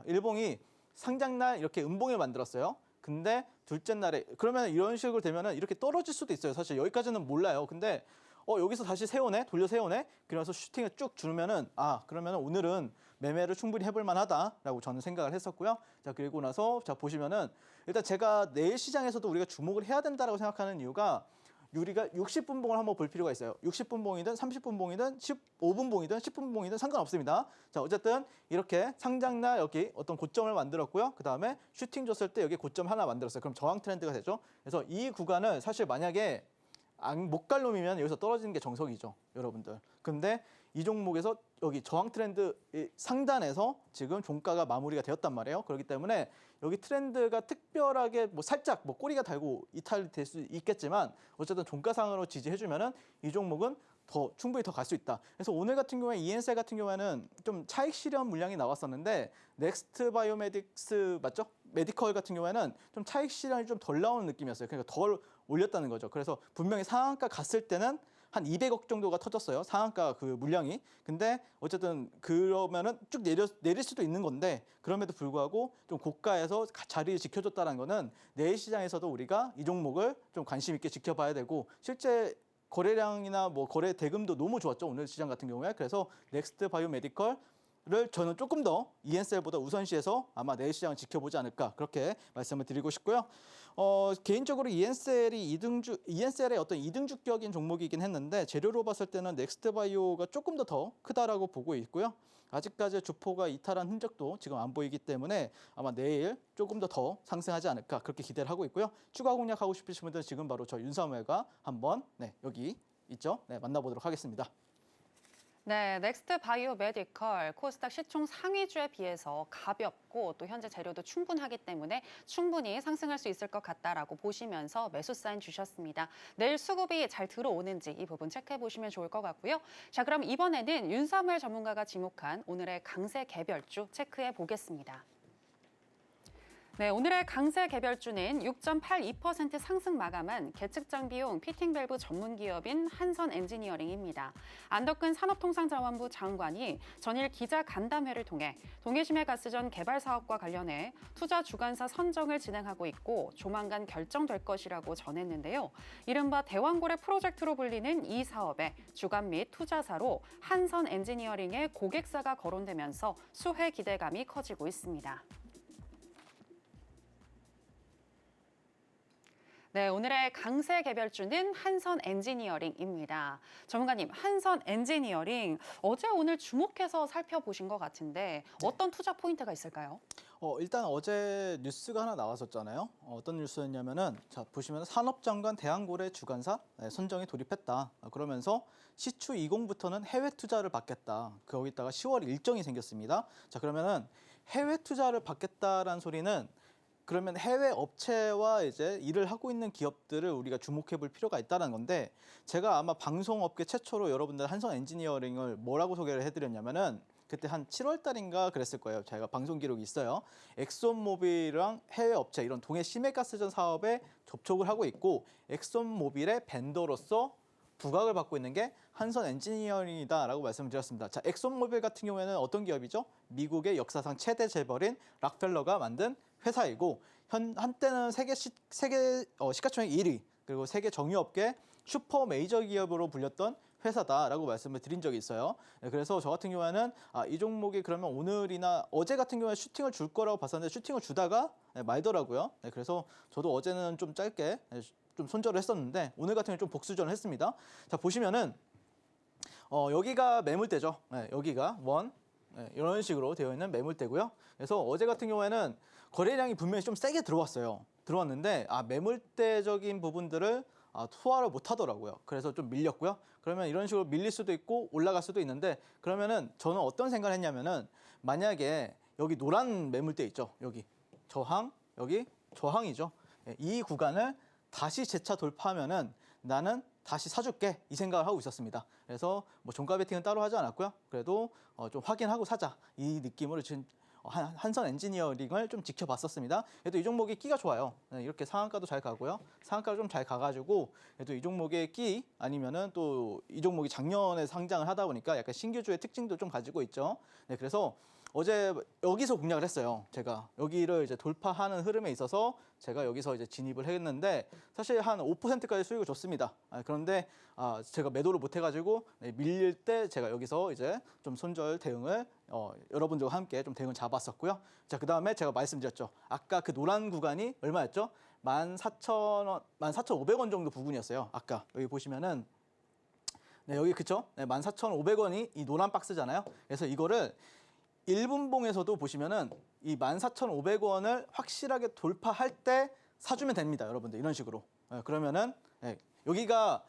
일봉이 상장날 이렇게 음봉을 만들었어요. 근데 둘째 날에 그러면 이런 식으로 되면은 이렇게 떨어질 수도 있어요. 사실 여기까지는 몰라요. 근데 여기서 다시 세우네, 돌려 세우네. 그래서 슈팅을 쭉 주면은 그러면은 오늘은 매매를 충분히 해볼 만하다라고 저는 생각을 했었고요. 자, 그리고 나서 자 보시면은 일단 제가 내일 시장에서도 우리가 주목을 해야 된다라고 생각하는 이유가 우리가 60분 봉을 한번 볼 필요가 있어요. 60분 봉이든 30분 봉이든 15분 봉이든 10분 봉이든 상관없습니다. 자, 어쨌든 이렇게 상장날 여기 어떤 고점을 만들었고요. 그다음에 슈팅 줬을 때 여기 고점 하나 만들었어요. 그럼 저항 트렌드가 되죠. 그래서 이 구간을 사실 만약에 못 갈 놈이면 여기서 떨어지는 게 정석이죠, 여러분들. 근데 이 종목에서 여기 저항 트렌드 상단에서 지금 종가가 마무리가 되었단 말이에요. 그렇기 때문에 여기 트렌드가 특별하게 뭐 살짝 뭐 꼬리가 달고 이탈이 될 수 있겠지만 어쨌든 종가상으로 지지해주면은 이 종목은 충분히 더 갈 수 있다. 그래서 오늘 같은 경우에 ENSL 같은 경우에는 좀 차익 실현 물량이 나왔었는데 넥스트 바이오메딕스 맞죠? 메디컬 같은 경우에는 좀 차익 실현이 좀 덜 나오는 느낌이었어요. 그러니까 덜 올렸다는 거죠. 그래서 분명히 상한가 갔을 때는 한 200억 정도가 터졌어요. 상한가 그 물량이. 근데 어쨌든 그러면은 쭉 내릴 수도 있는 건데 그럼에도 불구하고 좀 고가에서 자리를 지켜줬다는 거는 내일 시장에서도 우리가 이 종목을 좀 관심 있게 지켜봐야 되고 실제 거래량이나 뭐 거래 대금도 너무 좋았죠. 오늘 시장 같은 경우에. 그래서 넥스트 바이오 메디컬 를 저는 조금 더 ENSL보다 우선시해서 아마 내일 시장을 지켜보지 않을까 그렇게 말씀을 드리고 싶고요. 개인적으로 ENSL의 어떤 이등주격인 종목이긴 했는데 재료로 봤을 때는 넥스트바이오가 조금 더 크다라고 보고 있고요. 아직까지 주포가 이탈한 흔적도 지금 안 보이기 때문에 아마 내일 조금 더 상승하지 않을까 그렇게 기대를 하고 있고요. 추가 공략하고 싶으신 분들은 지금 바로 저 윤사무엘과 한번 여기 있죠. 만나보도록 하겠습니다. 네, 넥스트 바이오 메디컬 코스닥 시총 상위주에 비해서 가볍고 또 현재 재료도 충분하기 때문에 충분히 상승할 수 있을 것 같다라고 보시면서 매수 사인 주셨습니다. 내일 수급이 잘 들어오는지 이 부분 체크해 보시면 좋을 것 같고요. 자, 그럼 이번에는 윤사무엘 전문가가 지목한 오늘의 강세 개별주 체크해 보겠습니다. 네, 오늘의 강세 개별주는 6.82% 상승 마감한 계측장 비용 피팅 밸브 전문 기업인 한선 엔지니어링입니다. 안덕근 산업통상자원부 장관이 전일 기자 간담회를 통해 동해심해 가스전 개발 사업과 관련해 투자 주관사 선정을 진행하고 있고 조만간 결정될 것이라고 전했는데요. 이른바 대왕고래 프로젝트로 불리는 이 사업의 주관 및 투자사로 한선 엔지니어링의 고객사가 거론되면서 수혜 기대감이 커지고 있습니다. 네, 오늘의 강세 개별주는 한선 엔지니어링입니다. 전문가님, 한선 엔지니어링 어제 오늘 주목해서 살펴보신 것 같은데 어떤 투자 포인트가 있을까요? 일단 어제 뉴스가 하나 나왔었잖아요. 어떤 뉴스였냐면은 자 보시면 산업장관 대왕고래 주관사 선정에 돌입했다. 그러면서 시추 20부터는 해외 투자를 받겠다. 거기다가 10월 일정이 생겼습니다. 자 그러면은 해외 투자를 받겠다라는 소리는 그러면 해외 업체와 이제 일을 하고 있는 기업들을 우리가 주목해 볼 필요가 있다는 건데 제가 아마 방송업계 최초로 여러분들 한선 엔지니어링을 뭐라고 소개를 해드렸냐면은 그때 한 7월 달인가 그랬을 거예요. 제가 방송 기록이 있어요. 엑손모빌이랑 해외 업체 이런 동해 심해가스전 사업에 접촉을 하고 있고 엑손모빌의 벤더로서 부각을 받고 있는 게 한선 엔지니어링이다라고 말씀을 드렸습니다. 자, 엑손모빌 같은 경우에는 어떤 기업이죠? 미국의 역사상 최대 재벌인 락펠러가 만든 회사이고 한때는 세계 시가총액 1위 그리고 세계 정유업계 슈퍼 메이저 기업으로 불렸던 회사다라고 말씀을 드린 적이 있어요. 그래서 저 같은 경우에는 이 종목이 그러면 오늘이나 어제 같은 경우에 슈팅을 줄 거라고 봤었는데 슈팅을 주다가 말더라고요. 그래서 저도 어제는 좀 짧게 좀 손절을 했었는데 오늘 같은 경우에 좀 복수전을 했습니다. 자 보시면은 여기가 매물대죠. 여기가 원 이런 식으로 되어 있는 매물대고요. 그래서 어제 같은 경우에는 거래량이 분명히 좀 세게 들어왔는데 매물대적인 부분들을 소화를 못 하더라고요. 그래서 좀 밀렸고요. 그러면 이런 식으로 밀릴 수도 있고 올라갈 수도 있는데 그러면은 저는 어떤 생각을 했냐면은 만약에 여기 노란 매물대 있죠. 여기 저항, 여기 저항이죠. 이 구간을 다시 재차 돌파하면은 나는 다시 사줄게 이 생각을 하고 있었습니다. 그래서 뭐 종가 베팅은 따로 하지 않았고요. 그래도 좀 확인하고 사자 이 느낌으로 지금 한선 엔지니어링을 좀 지켜봤었습니다. 그래도 이 종목이 끼가 좋아요. 이렇게 상한가도 잘 가고요. 상한가를 좀 잘 가가지고 그래도 이 종목의 끼 아니면은 또 이 종목이 작년에 상장을 하다 보니까 약간 신규주의 특징도 좀 가지고 있죠. 그래서 어제 여기서 공략을 했어요. 제가 여기를 이제 돌파하는 흐름에 있어서 제가 여기서 이제 진입을 했는데 사실 한 5%까지 수익을 줬습니다. 그런데 제가 매도를 못 해가지고 밀릴 때 제가 여기서 이제 좀 손절 대응을 여러분들과 함께 좀 대응을 잡았었고요. 자, 그다음에 제가 말씀드렸죠. 아까 그 노란 구간이 얼마였죠? 14,000원, 14,500원 정도 부분이었어요. 아까 여기 보시면은 네, 여기 그쵸? 네, 14,500원이 이 노란 박스잖아요. 그래서 이거를 1분봉에서도 보시면은 이 14,500원을 확실하게 돌파할 때 사주면 됩니다, 여러분들. 이런 식으로. 그러면은 여기가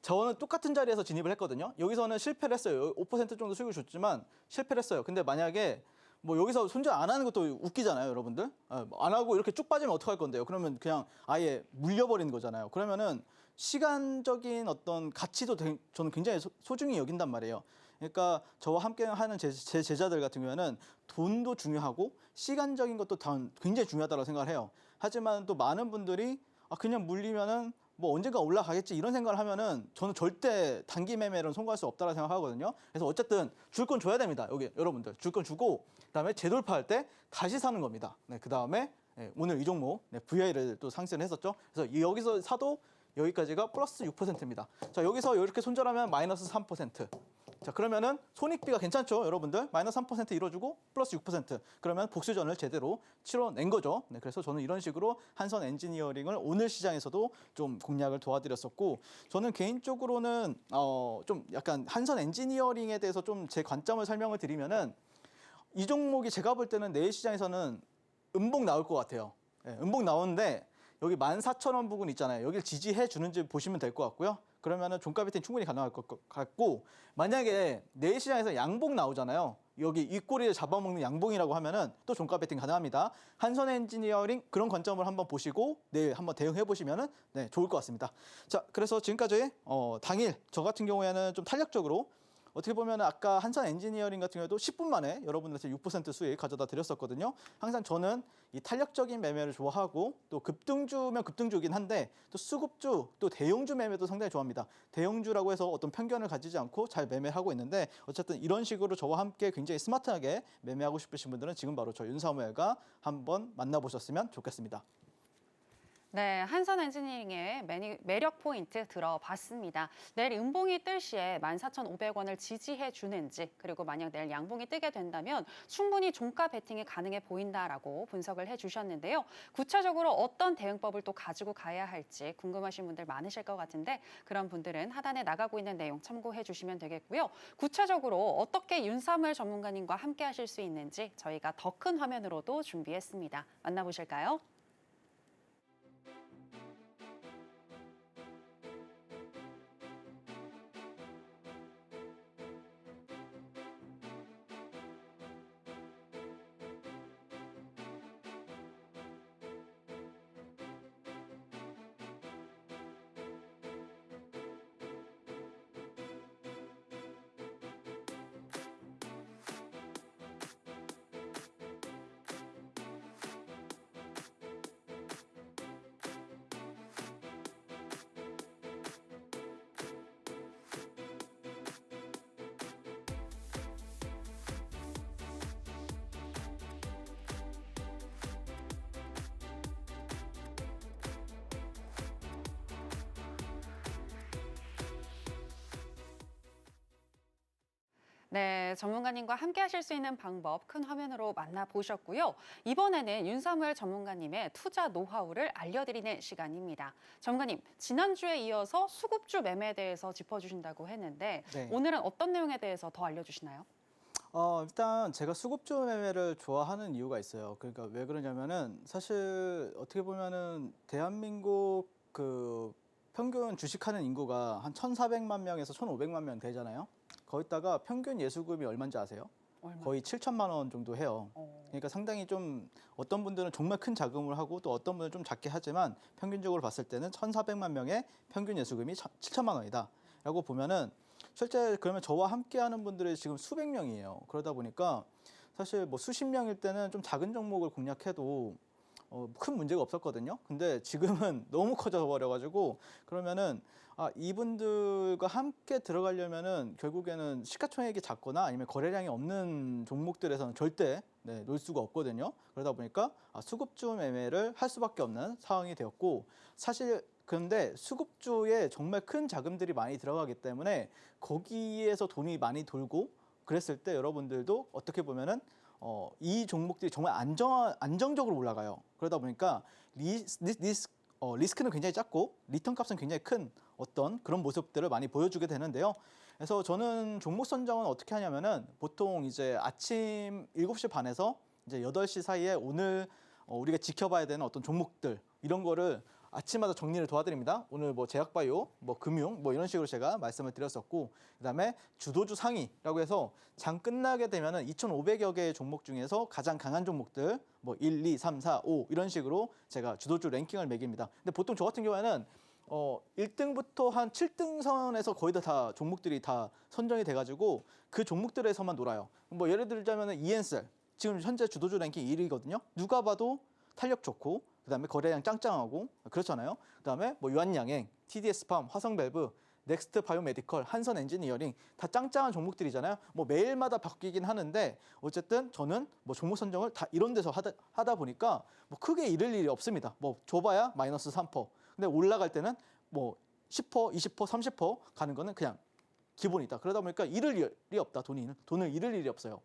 저는 똑같은 자리에서 진입을 했거든요. 여기서는 실패를 했어요. 5% 정도 수익을 줬지만 실패를 했어요. 근데 만약에 뭐 여기서 손절 안 하는 것도 웃기잖아요, 여러분들. 안 하고 이렇게 쭉 빠지면 어떡할 건데요? 그러면 그냥 아예 물려버리는 거잖아요. 그러면은 시간적인 어떤 가치도 저는 굉장히 소중히 여긴단 말이에요. 그러니까 저와 함께 하는 제 제자들 같은 경우에는 돈도 중요하고 시간적인 것도 굉장히 중요하다고 생각을 해요. 하지만 또 많은 분들이 그냥 물리면은 뭐 언젠가 올라가겠지 이런 생각을 하면은 저는 절대 단기 매매를 성공할 수 없다고 생각하거든요. 그래서 어쨌든 줄 건 줘야 됩니다. 여기 여러분들 줄 건 주고 그다음에 재돌파할 때 다시 사는 겁니다. 네, 그다음에 오늘 이 종목 VI를 또 상승을 했었죠. 그래서 여기서 사도 여기까지가 플러스 6%입니다. 자, 여기서 이렇게 손절하면 마이너스 3%. 자, 그러면은 손익비가 괜찮죠, 여러분들? 마이너스 3% 이뤄주고 플러스 6%. 그러면 복수전을 제대로 치러낸 거죠. 네, 그래서 저는 이런 식으로 한선 엔지니어링을 오늘 시장에서도 좀 공략을 도와드렸었고, 저는 개인적으로는 좀 약간 한선 엔지니어링에 대해서 좀 제 관점을 설명을 드리면은 이 종목이 제가 볼 때는 내일 시장에서는 음봉 나올 것 같아요. 네, 음봉 나오는데 여기 14,000원 부분 있잖아요. 여기를 지지해 주는지 보시면 될 것 같고요. 그러면은 종가 배팅 충분히 가능할 것 같고, 만약에 내일 시장에서 양봉 나오잖아요. 여기 윗꼬리를 잡아먹는 양봉이라고 하면은 또 종가 배팅 가능합니다. 한선 엔지니어링 그런 관점을 한번 보시고 내일 한번 대응해 보시면은 네, 좋을 것 같습니다. 자, 그래서 지금까지 당일 저 같은 경우에는 좀 탄력적으로 어떻게 보면 아까 한산 엔지니어링 같은 경우에도 10분 만에 여러분들한테 6% 수익 가져다 드렸었거든요. 항상 저는 이 탄력적인 매매를 좋아하고 또 급등주면 급등주긴 한데 또 수급주 또 대형주 매매도 상당히 좋아합니다. 대형주라고 해서 어떤 편견을 가지지 않고 잘 매매하고 있는데 어쨌든 이런 식으로 저와 함께 굉장히 스마트하게 매매하고 싶으신 분들은 지금 바로 저 윤사무엘과 한번 만나보셨으면 좋겠습니다. 네, 한선 엔지니어링의 매력 포인트 들어봤습니다. 내일 음봉이 뜰 시에 14,500원을 지지해 주는지, 그리고 만약 내일 양봉이 뜨게 된다면 충분히 종가 베팅이 가능해 보인다라고 분석을 해주셨는데요. 구체적으로 어떤 대응법을 또 가지고 가야 할지 궁금하신 분들 많으실 것 같은데 그런 분들은 하단에 나가고 있는 내용 참고해 주시면 되겠고요. 구체적으로 어떻게 윤사무엘 전문가님과 함께 하실 수 있는지 저희가 더 큰 화면으로도 준비했습니다. 만나보실까요? 네, 전문가님과 함께 하실 수 있는 방법 큰 화면으로 만나보셨고요. 이번에는 윤사무엘 전문가님의 투자 노하우를 알려드리는 시간입니다. 전문가님, 지난주에 이어서 수급주 매매에 대해서 짚어주신다고 했는데 네. 오늘은 어떤 내용에 대해서 더 알려주시나요? 일단 제가 수급주 매매를 좋아하는 이유가 있어요. 그러니까 왜 그러냐면은 사실 어떻게 보면은 대한민국 그 평균 주식하는 인구가 한 1,400만 명에서 1,500만 명 되잖아요. 거기다가 평균 예수금이 얼마인지 아세요? 얼마? 거의 7천만 원 정도 해요. 그러니까 상당히 좀 어떤 분들은 정말 큰 자금을 하고 또 어떤 분들은 좀 작게 하지만 평균적으로 봤을 때는 1,400만 명의 평균 예수금이 7천만 원이다. 라고 보면은 실제 그러면 저와 함께 하는 분들이 지금 수백 명이에요. 그러다 보니까 사실 뭐 수십 명일 때는 좀 작은 종목을 공략해도 큰 문제가 없었거든요. 근데 지금은 너무 커져 버려가지고 그러면은 이분들과 함께 들어가려면은 결국에는 시가총액이 작거나 아니면 거래량이 없는 종목들에서는 절대 놓을 수가 없거든요. 그러다 보니까 수급주 매매를 할 수밖에 없는 상황이 되었고 사실 그런데 수급주에 정말 큰 자금들이 많이 들어가기 때문에 거기에서 돈이 많이 돌고 그랬을 때 여러분들도 어떻게 보면은 이 종목들이 정말 안정적으로 올라가요. 그러다 보니까 리스크는 굉장히 작고 리턴 값은 굉장히 큰 어떤 그런 모습들을 많이 보여주게 되는데요. 그래서 저는 종목 선정은 어떻게 하냐면은 보통 이제 아침 7시 반에서 이제 8시 사이에 오늘 우리가 지켜봐야 되는 어떤 종목들 이런 거를 아침마다 정리를 도와드립니다. 오늘 뭐 제약바이오, 뭐 금융, 뭐 이런 식으로 제가 말씀을 드렸었고, 그다음에 주도주 상위라고 해서 장 끝나게 되면은 2,500여 개의 종목 중에서 가장 강한 종목들, 뭐 1, 2, 3, 4, 5 이런 식으로 제가 주도주 랭킹을 매깁니다. 근데 보통 저 같은 경우에는 1등부터 한 7등 선에서 거의 다 종목들이 다 선정이 돼가지고 그 종목들에서만 놀아요. 뭐 예를 들자면은 이엔셀 지금 현재 주도주 랭킹 1위거든요. 누가 봐도 탄력 좋고 그다음에 거래량 짱짱하고 그렇잖아요. 그다음에 뭐 유한양행, TDS팜, 화성밸브, 넥스트 바이오메디컬, 한선 엔지니어링 다 짱짱한 종목들이잖아요. 뭐 매일마다 바뀌긴 하는데 어쨌든 저는 뭐 종목 선정을 다 이런 데서 하다 보니까 뭐 크게 잃을 일이 없습니다. 뭐 줘봐야 마이너스 3%. 근데 올라갈 때는 뭐 10%, 20%, 30% 가는 거는 그냥 기본이다. 그러다 보니까 잃을 일이 없다. 돈을 잃을 일이 없어요.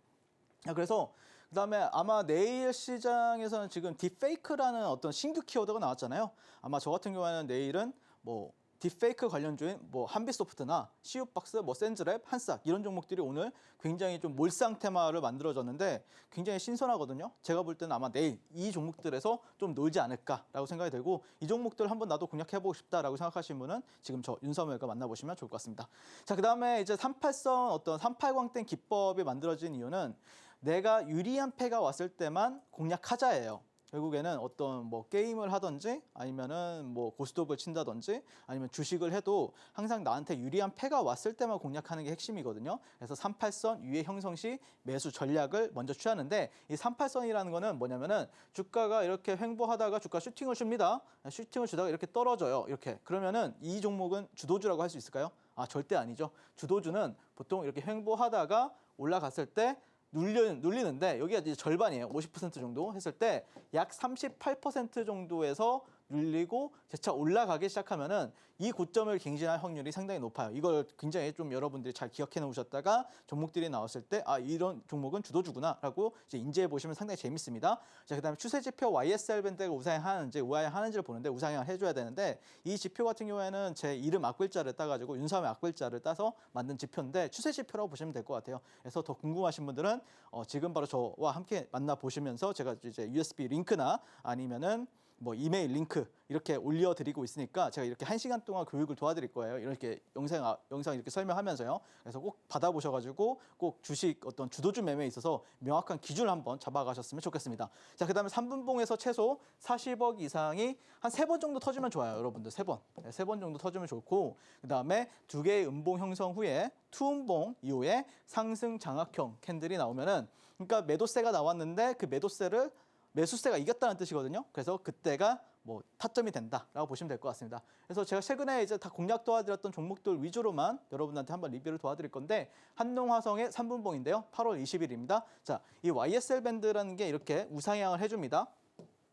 그래서 그다음에 아마 내일 시장에서는 지금 딥페이크라는 어떤 신규 키워드가 나왔잖아요. 아마 저 같은 경우에는 내일은 뭐 딥페이크 관련주인 뭐 한빛소프트나 CU박스, 뭐 센즈랩, 한싹 이런 종목들이 오늘 굉장히 좀 몰상 테마를 만들어졌는데 굉장히 신선하거든요. 제가 볼 때는 아마 내일 이 종목들에서 좀 놀지 않을까라고 생각이 들고 이 종목들 한번 나도 공략해보고 싶다라고 생각하시는 분은 지금 저 윤섬유가 만나보시면 좋을 것 같습니다. 자, 그다음에 이제 38선 어떤 38광땡 기법이 만들어진 이유는 내가 유리한 패가 왔을 때만 공략하자예요. 결국에는 어떤 뭐 게임을 하든지 아니면은 뭐 고스톱을 친다든지 아니면 주식을 해도 항상 나한테 유리한 패가 왔을 때만 공략하는 게 핵심이거든요. 그래서 38선 위에 형성 시 매수 전략을 먼저 취하는데 이 38선이라는 거는 뭐냐면은 주가가 이렇게 횡보하다가 주가 슈팅을 줍니다. 슈팅을 주다가 이렇게 떨어져요. 이렇게. 그러면은 이 종목은 주도주라고 할 수 있을까요? 절대 아니죠. 주도주는 보통 이렇게 횡보하다가 올라갔을 때 눌리는데 여기가 이제 절반이에요. 50% 정도 했을 때 약 38% 정도에서 눌리고 재차 올라가기 시작하면은 이 고점을 갱신할 확률이 상당히 높아요. 이걸 굉장히 좀 여러분들이 잘 기억해 놓으셨다가 종목들이 나왔을 때 이런 종목은 주도주구나라고 이제 인지해 보시면 상당히 재밌습니다. 자, 그다음에 추세 지표 YSL 밴드가 우상향하는지 우하향하는지를 보는데 우상향을 해줘야 되는데 이 지표 같은 경우에는 제 이름 앞글자를 따가지고 윤삼의 앞글자를 따서 만든 지표인데 추세 지표라고 보시면 될 것 같아요. 그래서 더 궁금하신 분들은 지금 바로 저와 함께 만나 보시면서 제가 이제 USB 링크나 아니면은 뭐 이메일 링크 이렇게 올려드리고 있으니까 제가 이렇게 1시간 동안 교육을 도와드릴 거예요. 이렇게 영상 이렇게 설명하면서요. 그래서 꼭 받아보셔가지고 꼭 주식 어떤 주도주 매매에 있어서 명확한 기준을 한번 잡아가셨으면 좋겠습니다. 자, 그다음에 3분봉에서 최소 40억 이상이 한 3번 정도 터지면 좋아요, 여러분들. 3번. 네, 3번 정도 터지면 좋고 그다음에 2개의 음봉 형성 후에 투음봉 이후에 상승 장악형 캔들이 나오면은 그러니까 매도세가 나왔는데 그 매수세가 이겼다는 뜻이거든요. 그래서 그때가 뭐 타점이 된다라고 보시면 될 것 같습니다. 그래서 제가 최근에 이제 다 공략 도와드렸던 종목들 위주로만 여러분한테 한번 리뷰를 도와드릴 건데 한농화성의 3분봉인데요. 8월 20일입니다. 자, 이 YSL 밴드라는 게 이렇게 우상향을 해줍니다.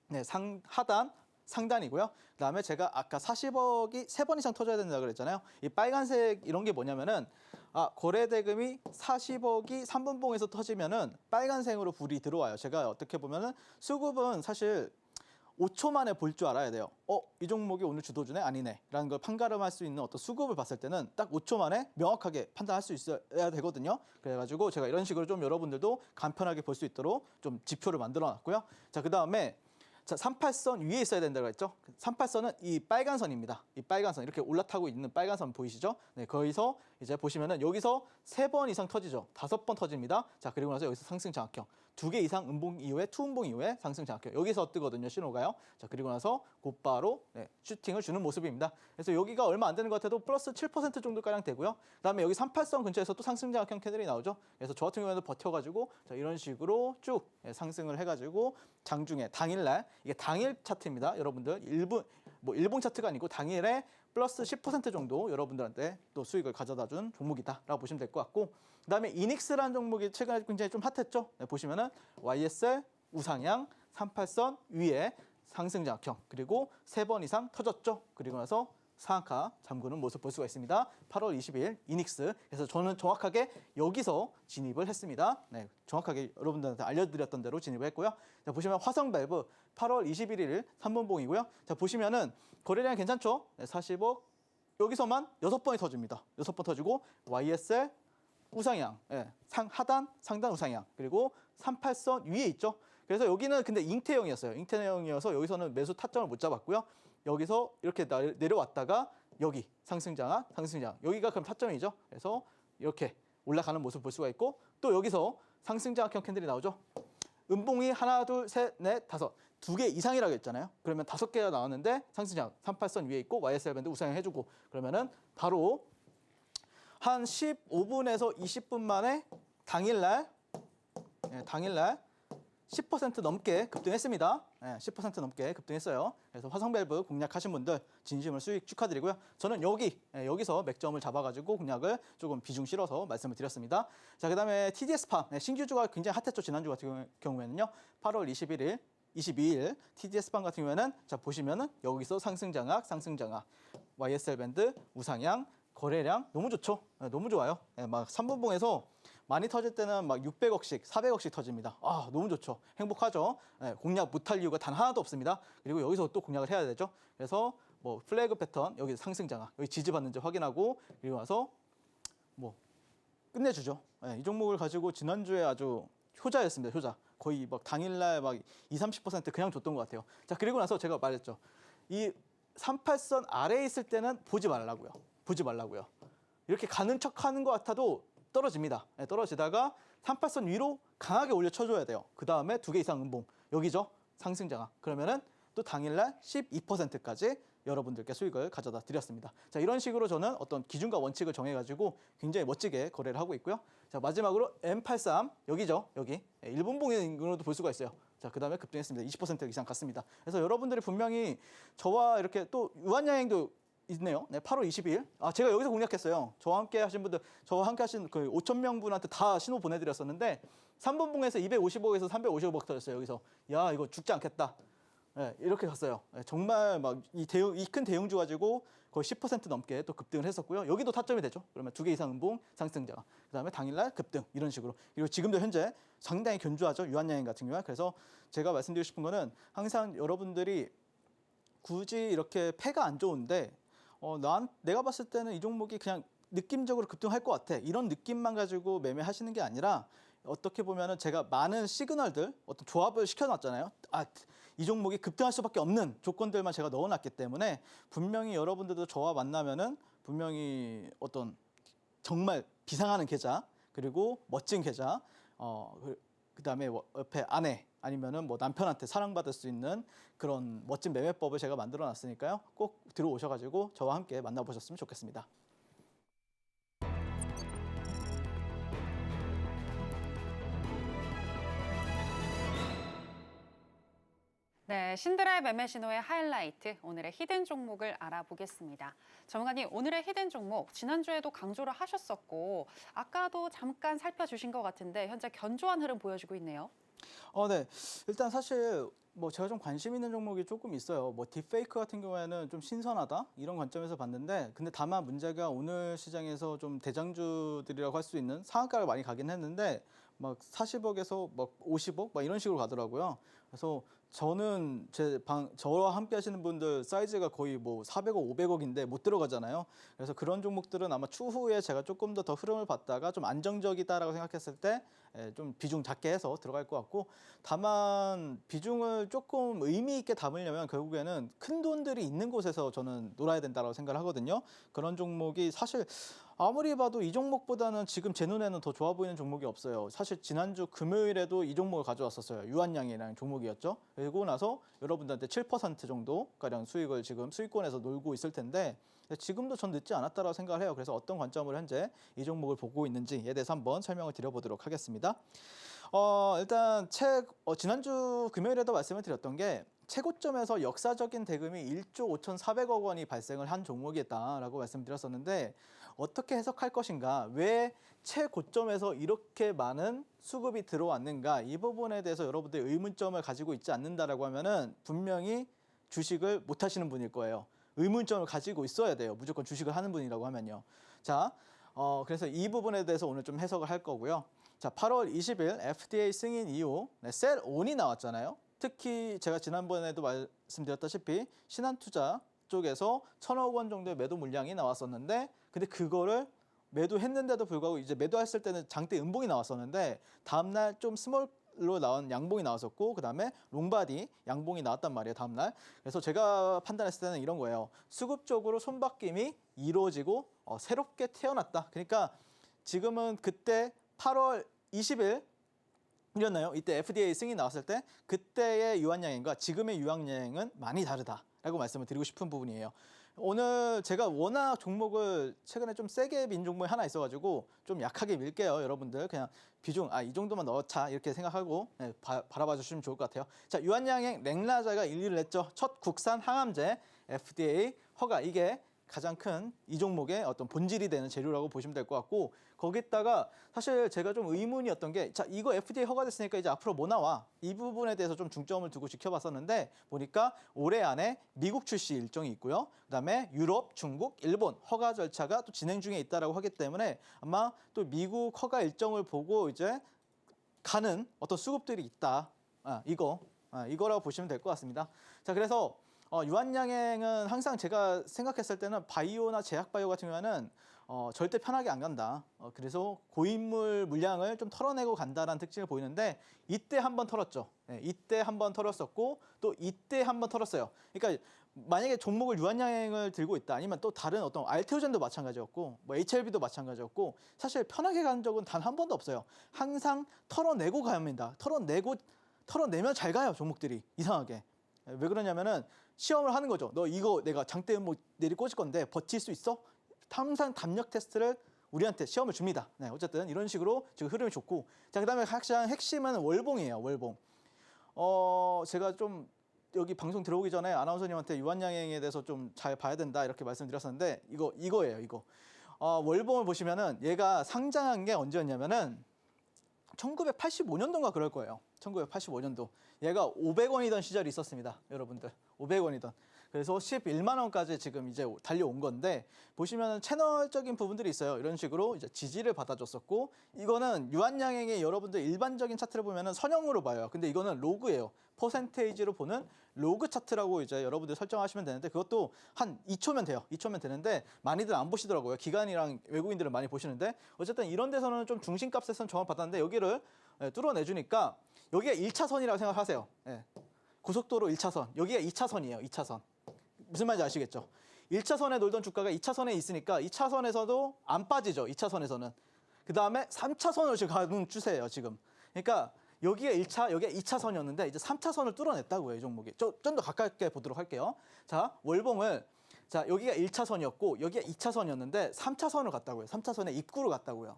네, 하단, 상단이고요. 그다음에 제가 아까 40억이 3번 이상 터져야 된다고 그랬잖아요. 이 빨간색 이런 게 뭐냐면은 거래 대금이 40억이 3분봉에서 터지면은 빨간색으로 불이 들어와요. 제가 어떻게 보면은 수급은 사실 5초 만에 볼 줄 알아야 돼요. 이 종목이 오늘 주도주네? 아니네. 라는 걸 판가름할 수 있는 어떤 수급을 봤을 때는 딱 5초 만에 명확하게 판단할 수 있어야 되거든요. 그래가지고 제가 이런 식으로 좀 여러분들도 간편하게 볼 수 있도록 좀 지표를 만들어 놨고요. 자, 그다음에 38선 위에 있어야 된다고 했죠. 38선은 이 빨간 선입니다. 이 빨간 선 이렇게 올라타고 있는 빨간 선 보이시죠? 네, 거기서 이제 보시면은 여기서 3번 이상 터지죠. 5번 터집니다. 자, 그리고 나서 여기서 상승 장악형 2개 이상 음봉 이후에 투음봉 이후에 상승 장악형 여기서 뜨거든요, 신호가요. 자, 그리고 나서 곧바로 슈팅을 주는 모습입니다. 그래서 여기가 얼마 안 되는 것 같아도 플러스 7% 정도 가량 되고요. 그다음에 여기 38선 근처에서 또 상승 장악형 캔들이 나오죠. 그래서 저 같은 경우에는 버텨가지고 자, 이런 식으로 쭉 상승을 해가지고 장중에 당일날 이게 당일 차트입니다. 여러분들 일봉 차트가 아니고 당일에 플러스 10% 정도 여러분들한테 또 수익을 가져다 준 종목이다라고 보시면 될 것 같고, 그다음에 이닉스라는 종목이 최근에 굉장히 좀 핫했죠. 네, 보시면은 YSL 우상향 38선 위에 상승장악형, 그리고 3번 이상 터졌죠. 그리고 나서 상한가 잠그는 모습 볼 수가 있습니다. 8월 20일 이닉스. 그래서 저는 정확하게 여기서 진입을 했습니다. 네, 정확하게 여러분들한테 알려드렸던 대로 진입을 했고요. 자, 보시면 화성밸브 8월 21일 3분봉이고요. 자, 보시면은 거래량이 괜찮죠? 네, 40억. 여기서만 6번이 터집니다. 6번 터지고 YSL 우상향, 예, 하단, 상단 우상향, 그리고 38선 위에 있죠. 그래서 여기는 근데 잉태형이었어요. 잉태형이어서 여기서는 매수 타점을 못 잡았고요. 여기서 이렇게 내려왔다가 여기 상승장악, 상승장악. 여기가 그럼 타점이죠. 그래서 이렇게 올라가는 모습 볼 수가 있고, 또 여기서 상승장악형 캔들이 나오죠. 음봉이 하나, 둘, 셋, 넷, 다섯. 2개 이상이라고 했잖아요. 그러면 5개가 나왔는데 상승장악, 38선 위에 있고 YSL 밴드 우상향 해주고, 그러면은 바로 한 15분에서 20분 만에 당일날 10% 넘게 급등했습니다. 네, 10% 넘게 급등했어요. 그래서 화성밸브 공략하신 분들 진심으로 수익 축하드리고요. 저는 여기서 맥점을 잡아가지고 공략을 조금 비중 실어서 말씀을 드렸습니다. 자, 그다음에 TDS팜, 신규주가 굉장히 핫했죠. 지난주 같은 경우에는요. 8월 22일 TDS팜 같은 경우에는 자, 보시면은 여기서 상승장악, YSL 밴드 우상향, 거래량 너무 좋죠. 네, 너무 좋아요. 네, 막 3분봉에서 많이 터질 때는 막 600억씩, 400억씩 터집니다. 아, 너무 좋죠. 행복하죠. 네, 공략 못할 이유가 단 하나도 없습니다. 그리고 여기서 또 공략을 해야 되죠. 그래서 뭐 플래그 패턴, 여기 상승장악, 여기 지지받는지 확인하고, 그리고 나서 뭐 끝내주죠. 네, 이 종목을 가지고 지난주에 아주 효자였습니다. 효자. 거의 막 당일날 막 20-30% 그냥 줬던 것 같아요. 자, 그리고 나서 제가 말했죠. 이 38선 아래에 있을 때는 보지 말라고요. 이렇게 가는 척하는 것 같아도 떨어집니다. 네, 떨어지다가 38선 위로 강하게 올려 쳐줘야 돼요. 그 다음에 2개 이상 음봉, 여기죠. 상승장악. 그러면은 또 당일날 12%까지 여러분들께 수익을 가져다 드렸습니다. 자, 이런 식으로 저는 어떤 기준과 원칙을 정해가지고 굉장히 멋지게 거래를 하고 있고요. 자, 마지막으로 M83, 여기죠. 여기. 1분봉으로도 볼 수가 있어요. 자, 그 다음에 급등했습니다. 20% 이상 갔습니다. 그래서 여러분들이 분명히 저와 이렇게 또 유한양행도 있네요. 네, 8월 20일. 아, 제가 여기서 공략했어요. 저와 함께 하신 분들, 저와 함께 하신 그 5,000명 분한테 다 신호 보내드렸었는데 3분봉에서 250억에서 350억 터졌어요. 여기서 야, 이거 죽지 않겠다. 네, 이렇게 갔어요. 네, 정말 막 이 큰 대형주 가지고 거의 10% 넘게 또 급등을 했었고요. 여기도 타점이 되죠. 그러면 2개 이상 음봉 상승자. 그다음에 당일날 급등 이런 식으로. 그리고 지금도 현재 상당히 견조하죠. 유한양행 같은 경우에. 그래서 제가 말씀드리고 싶은 거는 항상 여러분들이 굳이 이렇게 패가 안 좋은데 내가 봤을 때는 이 종목이 그냥 느낌적으로 급등할 것 같아. 이런 느낌만 가지고 매매하시는 게 아니라 어떻게 보면은 제가 많은 시그널들, 어떤 조합을 시켜놨잖아요. 아, 이 종목이 급등할 수밖에 없는 조건들만 제가 넣어놨기 때문에 분명히 여러분들도 저와 만나면은 분명히 어떤 정말 비상하는 계좌, 그리고 멋진 계좌, 그다음에 옆에 아내 아니면은 뭐 남편한테 사랑받을 수 있는 그런 멋진 매매법을 제가 만들어 놨으니까요. 꼭 들어오셔가지고 저와 함께 만나보셨으면 좋겠습니다. 네, 신드라의 매매 신호의 하이라이트, 오늘의 히든 종목을 알아보겠습니다. 전문가님, 오늘의 히든 종목 지난주에도 강조를 하셨었고 아까도 잠깐 살펴주신 것 같은데 현재 견조한 흐름 보여주고 있네요. 네. 일단 사실 뭐 제가 좀 관심 있는 종목이 조금 있어요. 뭐 딥페이크 같은 경우에는 좀 신선하다 이런 관점에서 봤는데, 근데 다만 문제가 오늘 시장에서 좀 대장주들이라고 할 수 있는 상한가를 많이 가긴 했는데 막 40억에서 막 50억 막 이런 식으로 가더라고요. 그래서 저는 저와 함께 하시는 분들 사이즈가 거의 뭐 400억, 500억인데 못 들어가잖아요. 그래서 그런 종목들은 아마 추후에 제가 조금 더 흐름을 봤다가 좀 안정적이다라고 생각했을 때 좀 비중 작게 해서 들어갈 것 같고, 다만 비중을 조금 의미 있게 담으려면 결국에는 큰 돈들이 있는 곳에서 저는 놀아야 된다고 생각을 하거든요. 그런 종목이 사실 아무리 봐도 이 종목보다는 지금 제 눈에는 더 좋아 보이는 종목이 없어요. 사실 지난주 금요일에도 이 종목을 가져왔었어요. 유한양이라는 종목이었죠. 그리고 나서 여러분들한테 7% 정도 가량 수익을 지금 수익권에서 놀고 있을 텐데, 지금도 전 늦지 않았다고 생각을 해요. 그래서 어떤 관점으로 현재 이 종목을 보고 있는지에 대해서 한번 설명을 드려보도록 하겠습니다. 일단 지난주 금요일에도 말씀을 드렸던 게 최고점에서 역사적인 대금이 1조 5,400억 원이 발생을 한 종목이었다라고 말씀드렸었는데 어떻게 해석할 것인가, 왜 최고점에서 이렇게 많은 수급이 들어왔는가, 이 부분에 대해서 여러분들이 의문점을 가지고 있지 않는다라고 하면은 분명히 주식을 못 하시는 분일 거예요. 의문점을 가지고 있어야 돼요. 무조건 주식을 하는 분이라고 하면요. 자, 그래서 이 부분에 대해서 오늘 좀 해석을 할 거고요. 자, 8월 20일 FDA 승인 이후 셀온이 나왔잖아요. 특히 제가 지난번에도 말씀드렸다시피 신한투자 쪽에서 1,000억 원 정도의 매도 물량이 나왔었는데, 근데 그거를 매도했는데도 불구하고 이제 매도했을 때는 장대 음봉이 나왔었는데 다음날 좀 스몰로 나온 양봉이 나왔었고, 그다음에 롱바디 양봉이 나왔단 말이에요, 다음날. 그래서 제가 판단했을 때는 이런 거예요. 수급적으로 손바뀜이 이루어지고 새롭게 태어났다. 그러니까 지금은 그때 8월 20일 이었나요? 이때 FDA 승인 나왔을 때 그때의 유한양행과 지금의 유한양행은 많이 다르다라고 말씀을 드리고 싶은 부분이에요. 오늘 제가 워낙 종목을 최근에 좀 세게 민 종목이 하나 있어가지고 좀 약하게 밀게요. 여러분들 그냥 비중 이 정도만 넣자 이렇게 생각하고 바라봐 주시면 좋을 것 같아요. 자, 유한양행 랭라자가 1위를 했죠. 첫 국산 항암제 FDA 허가, 이게 가장 큰 이 종목의 어떤 본질이 되는 재료라고 보시면 될 것 같고, 거기다가 사실 제가 좀 의문이었던 게, 자, 이거 FDA 허가됐으니까 이제 앞으로 뭐 나와? 이 부분에 대해서 좀 중점을 두고 지켜봤었는데 보니까 올해 안에 미국 출시 일정이 있고요. 그다음에 유럽, 중국, 일본 허가 절차가 또 진행 중에 있다라고 하기 때문에 아마 또 미국 허가 일정을 보고 이제 가는 어떤 수급들이 있다. 이거라고 보시면 될 것 같습니다. 자, 그래서 유한양행은 항상 제가 생각했을 때는 바이오나 제약바이오 같은 경우에는 절대 편하게 안 간다. 그래서 고인물 물량을 좀 털어내고 간다라는 특징을 보이는데 이때 한번 털었죠. 네, 이때 한번 털었었고 또 이때 한번 털었어요. 그러니까 만약에 종목을 유한양행을 들고 있다, 아니면 또 다른 어떤 알테오젠도 마찬가지였고 뭐 HLB도 마찬가지였고, 사실 편하게 간 적은 단 한 번도 없어요. 항상 털어내고 가야 합니다. 털어내면 잘 가요, 종목들이. 이상하게. 왜 그러냐면은 시험을 하는 거죠. 너 이거 내가 장대 뭐 내리 꽂을 건데 버틸 수 있어? 항상 담력 테스트를 우리한테 시험을 줍니다. 네, 어쨌든 이런 식으로 지금 흐름이 좋고, 자, 그다음에 가장 핵심은 월봉이에요. 월봉. 제가 좀 여기 방송 들어오기 전에 아나운서님한테 유한양행에 대해서 좀 잘 봐야 된다 이렇게 말씀드렸었는데 이거예요. 이거. 월봉을 보시면은 얘가 상장한 게 언제였냐면은 1985년도인가 그럴 거예요. 1985년도. 얘가 500원이던 시절이 있었습니다. 여러분들. 500원이던. 그래서 11만 원까지 지금 이제 달려온 건데, 보시면 채널적인 부분들이 있어요. 이런 식으로 이제 지지를 받아줬었고, 이거는 유한양행의 여러분들 일반적인 차트를 보면은 선형으로 봐요. 근데 이거는 로그예요. 퍼센테이지로 보는 로그 차트라고 이제 여러분들 설정하시면 되는데, 그것도 한 2초면 돼요. 2초면 되는데 많이들 안 보시더라고요. 기관이랑 외국인들은 많이 보시는데, 어쨌든 이런 데서는 좀 중심값에서는 정확 받았는데 여기를 뚫어내주니까 여기가 1차선이라고 생각하세요. 고속도로 1차선. 여기가 2차선이에요. 2차선. 무슨 말인지 아시겠죠? 1차선에 놀던 주가가 2차선에 있으니까 2차선에서도 안 빠지죠. 2차선에서는. 그 다음에 3차선으로 지금 가는 추세예요. 지금. 그러니까 여기가 1차, 여기가 2차선이었는데 이제 3차선을 뚫어냈다고요. 이 종목이. 좀 더 가깝게 보도록 할게요. 자, 월봉을, 자, 여기가 1차선이었고 여기가 2차선이었는데 3차선을 갔다고요. 3차선의 입구로 갔다고요.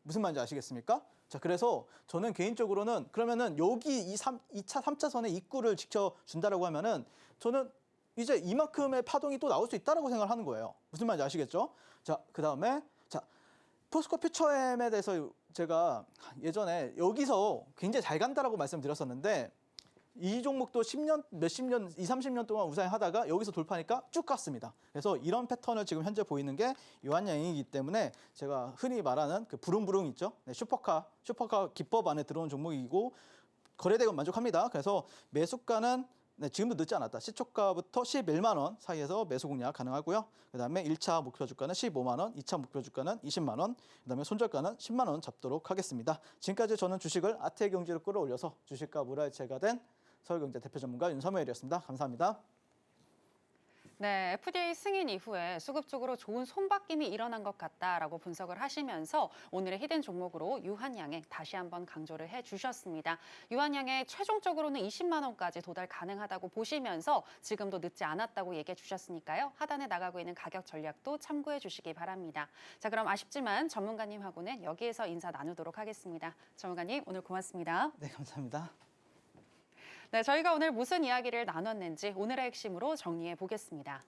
무슨 말인지 아시겠습니까? 자, 그래서 저는 개인적으로는 그러면은 여기 2차, 3차선의 입구를 지켜준다라고 하면은 저는 이제 이만큼의 파동이 또 나올 수 있다라고 생각을 하는 거예요. 무슨 말인지 아시겠죠? 자, 그 다음에 자, 포스코 퓨처엠에 대해서 제가 예전에 여기서 굉장히 잘 간다라고 말씀드렸었는데, 이 종목도 10년, 몇십 년, 20, 30년 동안 우상하다가 여기서 돌파하니까 쭉 갔습니다. 그래서 이런 패턴을 지금 현재 보이는 게 유한양행이기 때문에 제가 흔히 말하는 그 부릉부릉 있죠? 네, 슈퍼카 기법 안에 들어온 종목이고 거래대금 만족합니다. 그래서 매수가는 지금도 늦지 않았다. 시초가부터 11만 원 사이에서 매수 공략 가능하고요. 그다음에 1차 목표 주가는 15만 원, 2차 목표 주가는 20만 원, 그다음에 손절가는 10만 원 잡도록 하겠습니다. 지금까지 저는 주식을 아트의 경제로 끌어올려서 주식과 물화일체가 된 서울경제 대표 전문가 윤서무일이었습니다. 감사합니다. 네, FDA 승인 이후에 수급적으로 좋은 손바뀜이 일어난 것 같다라고 분석을 하시면서 오늘의 히든 종목으로 유한양행 다시 한번 강조를 해주셨습니다. 유한양행 최종적으로는 20만 원까지 도달 가능하다고 보시면서 지금도 늦지 않았다고 얘기해 주셨으니까요. 하단에 나가고 있는 가격 전략도 참고해 주시기 바랍니다. 자, 그럼 아쉽지만 전문가님하고는 여기에서 인사 나누도록 하겠습니다. 전문가님, 오늘 고맙습니다. 네, 감사합니다. 네, 저희가 오늘 무슨 이야기를 나눴는지 오늘의 핵심으로 정리해 보겠습니다.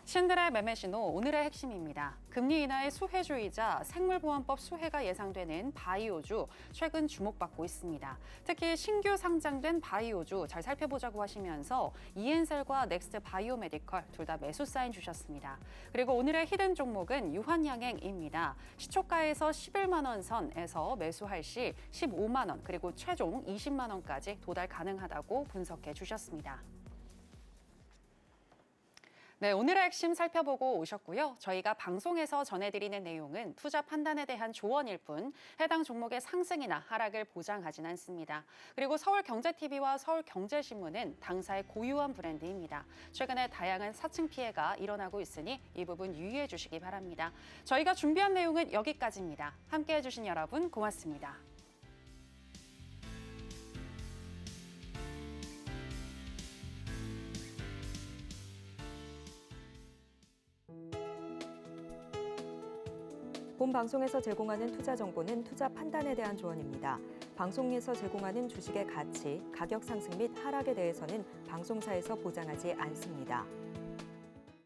신들의 매매 신호 오늘의 핵심입니다. 금리 인하의 수혜주이자 생물보안법 수혜가 예상되는 바이오주 최근 주목받고 있습니다. 특히 신규 상장된 바이오주 잘 살펴보자고 하시면서 이엔셀과 넥스트 바이오메디컬 둘 다 매수 사인 주셨습니다. 그리고 오늘의 히든 종목은 유한양행입니다. 시초가에서 11만 원 선에서 매수할 시 15만 원 그리고 최종 20만 원까지 도달 가능하다고 분석해 주셨습니다. 네, 오늘의 핵심 살펴보고 오셨고요. 저희가 방송에서 전해드리는 내용은 투자 판단에 대한 조언일 뿐 해당 종목의 상승이나 하락을 보장하진 않습니다. 그리고 서울경제TV와 서울경제신문은 당사의 고유한 브랜드입니다. 최근에 다양한 사칭 피해가 일어나고 있으니 이 부분 유의해 주시기 바랍니다. 저희가 준비한 내용은 여기까지입니다. 함께해 주신 여러분 고맙습니다. 본 방송에서 제공하는 투자 정보는 투자 판단에 대한 조언입니다. 방송에서 제공하는 주식의 가치, 가격 상승 및 하락에 대해서는 방송사에서 보장하지 않습니다.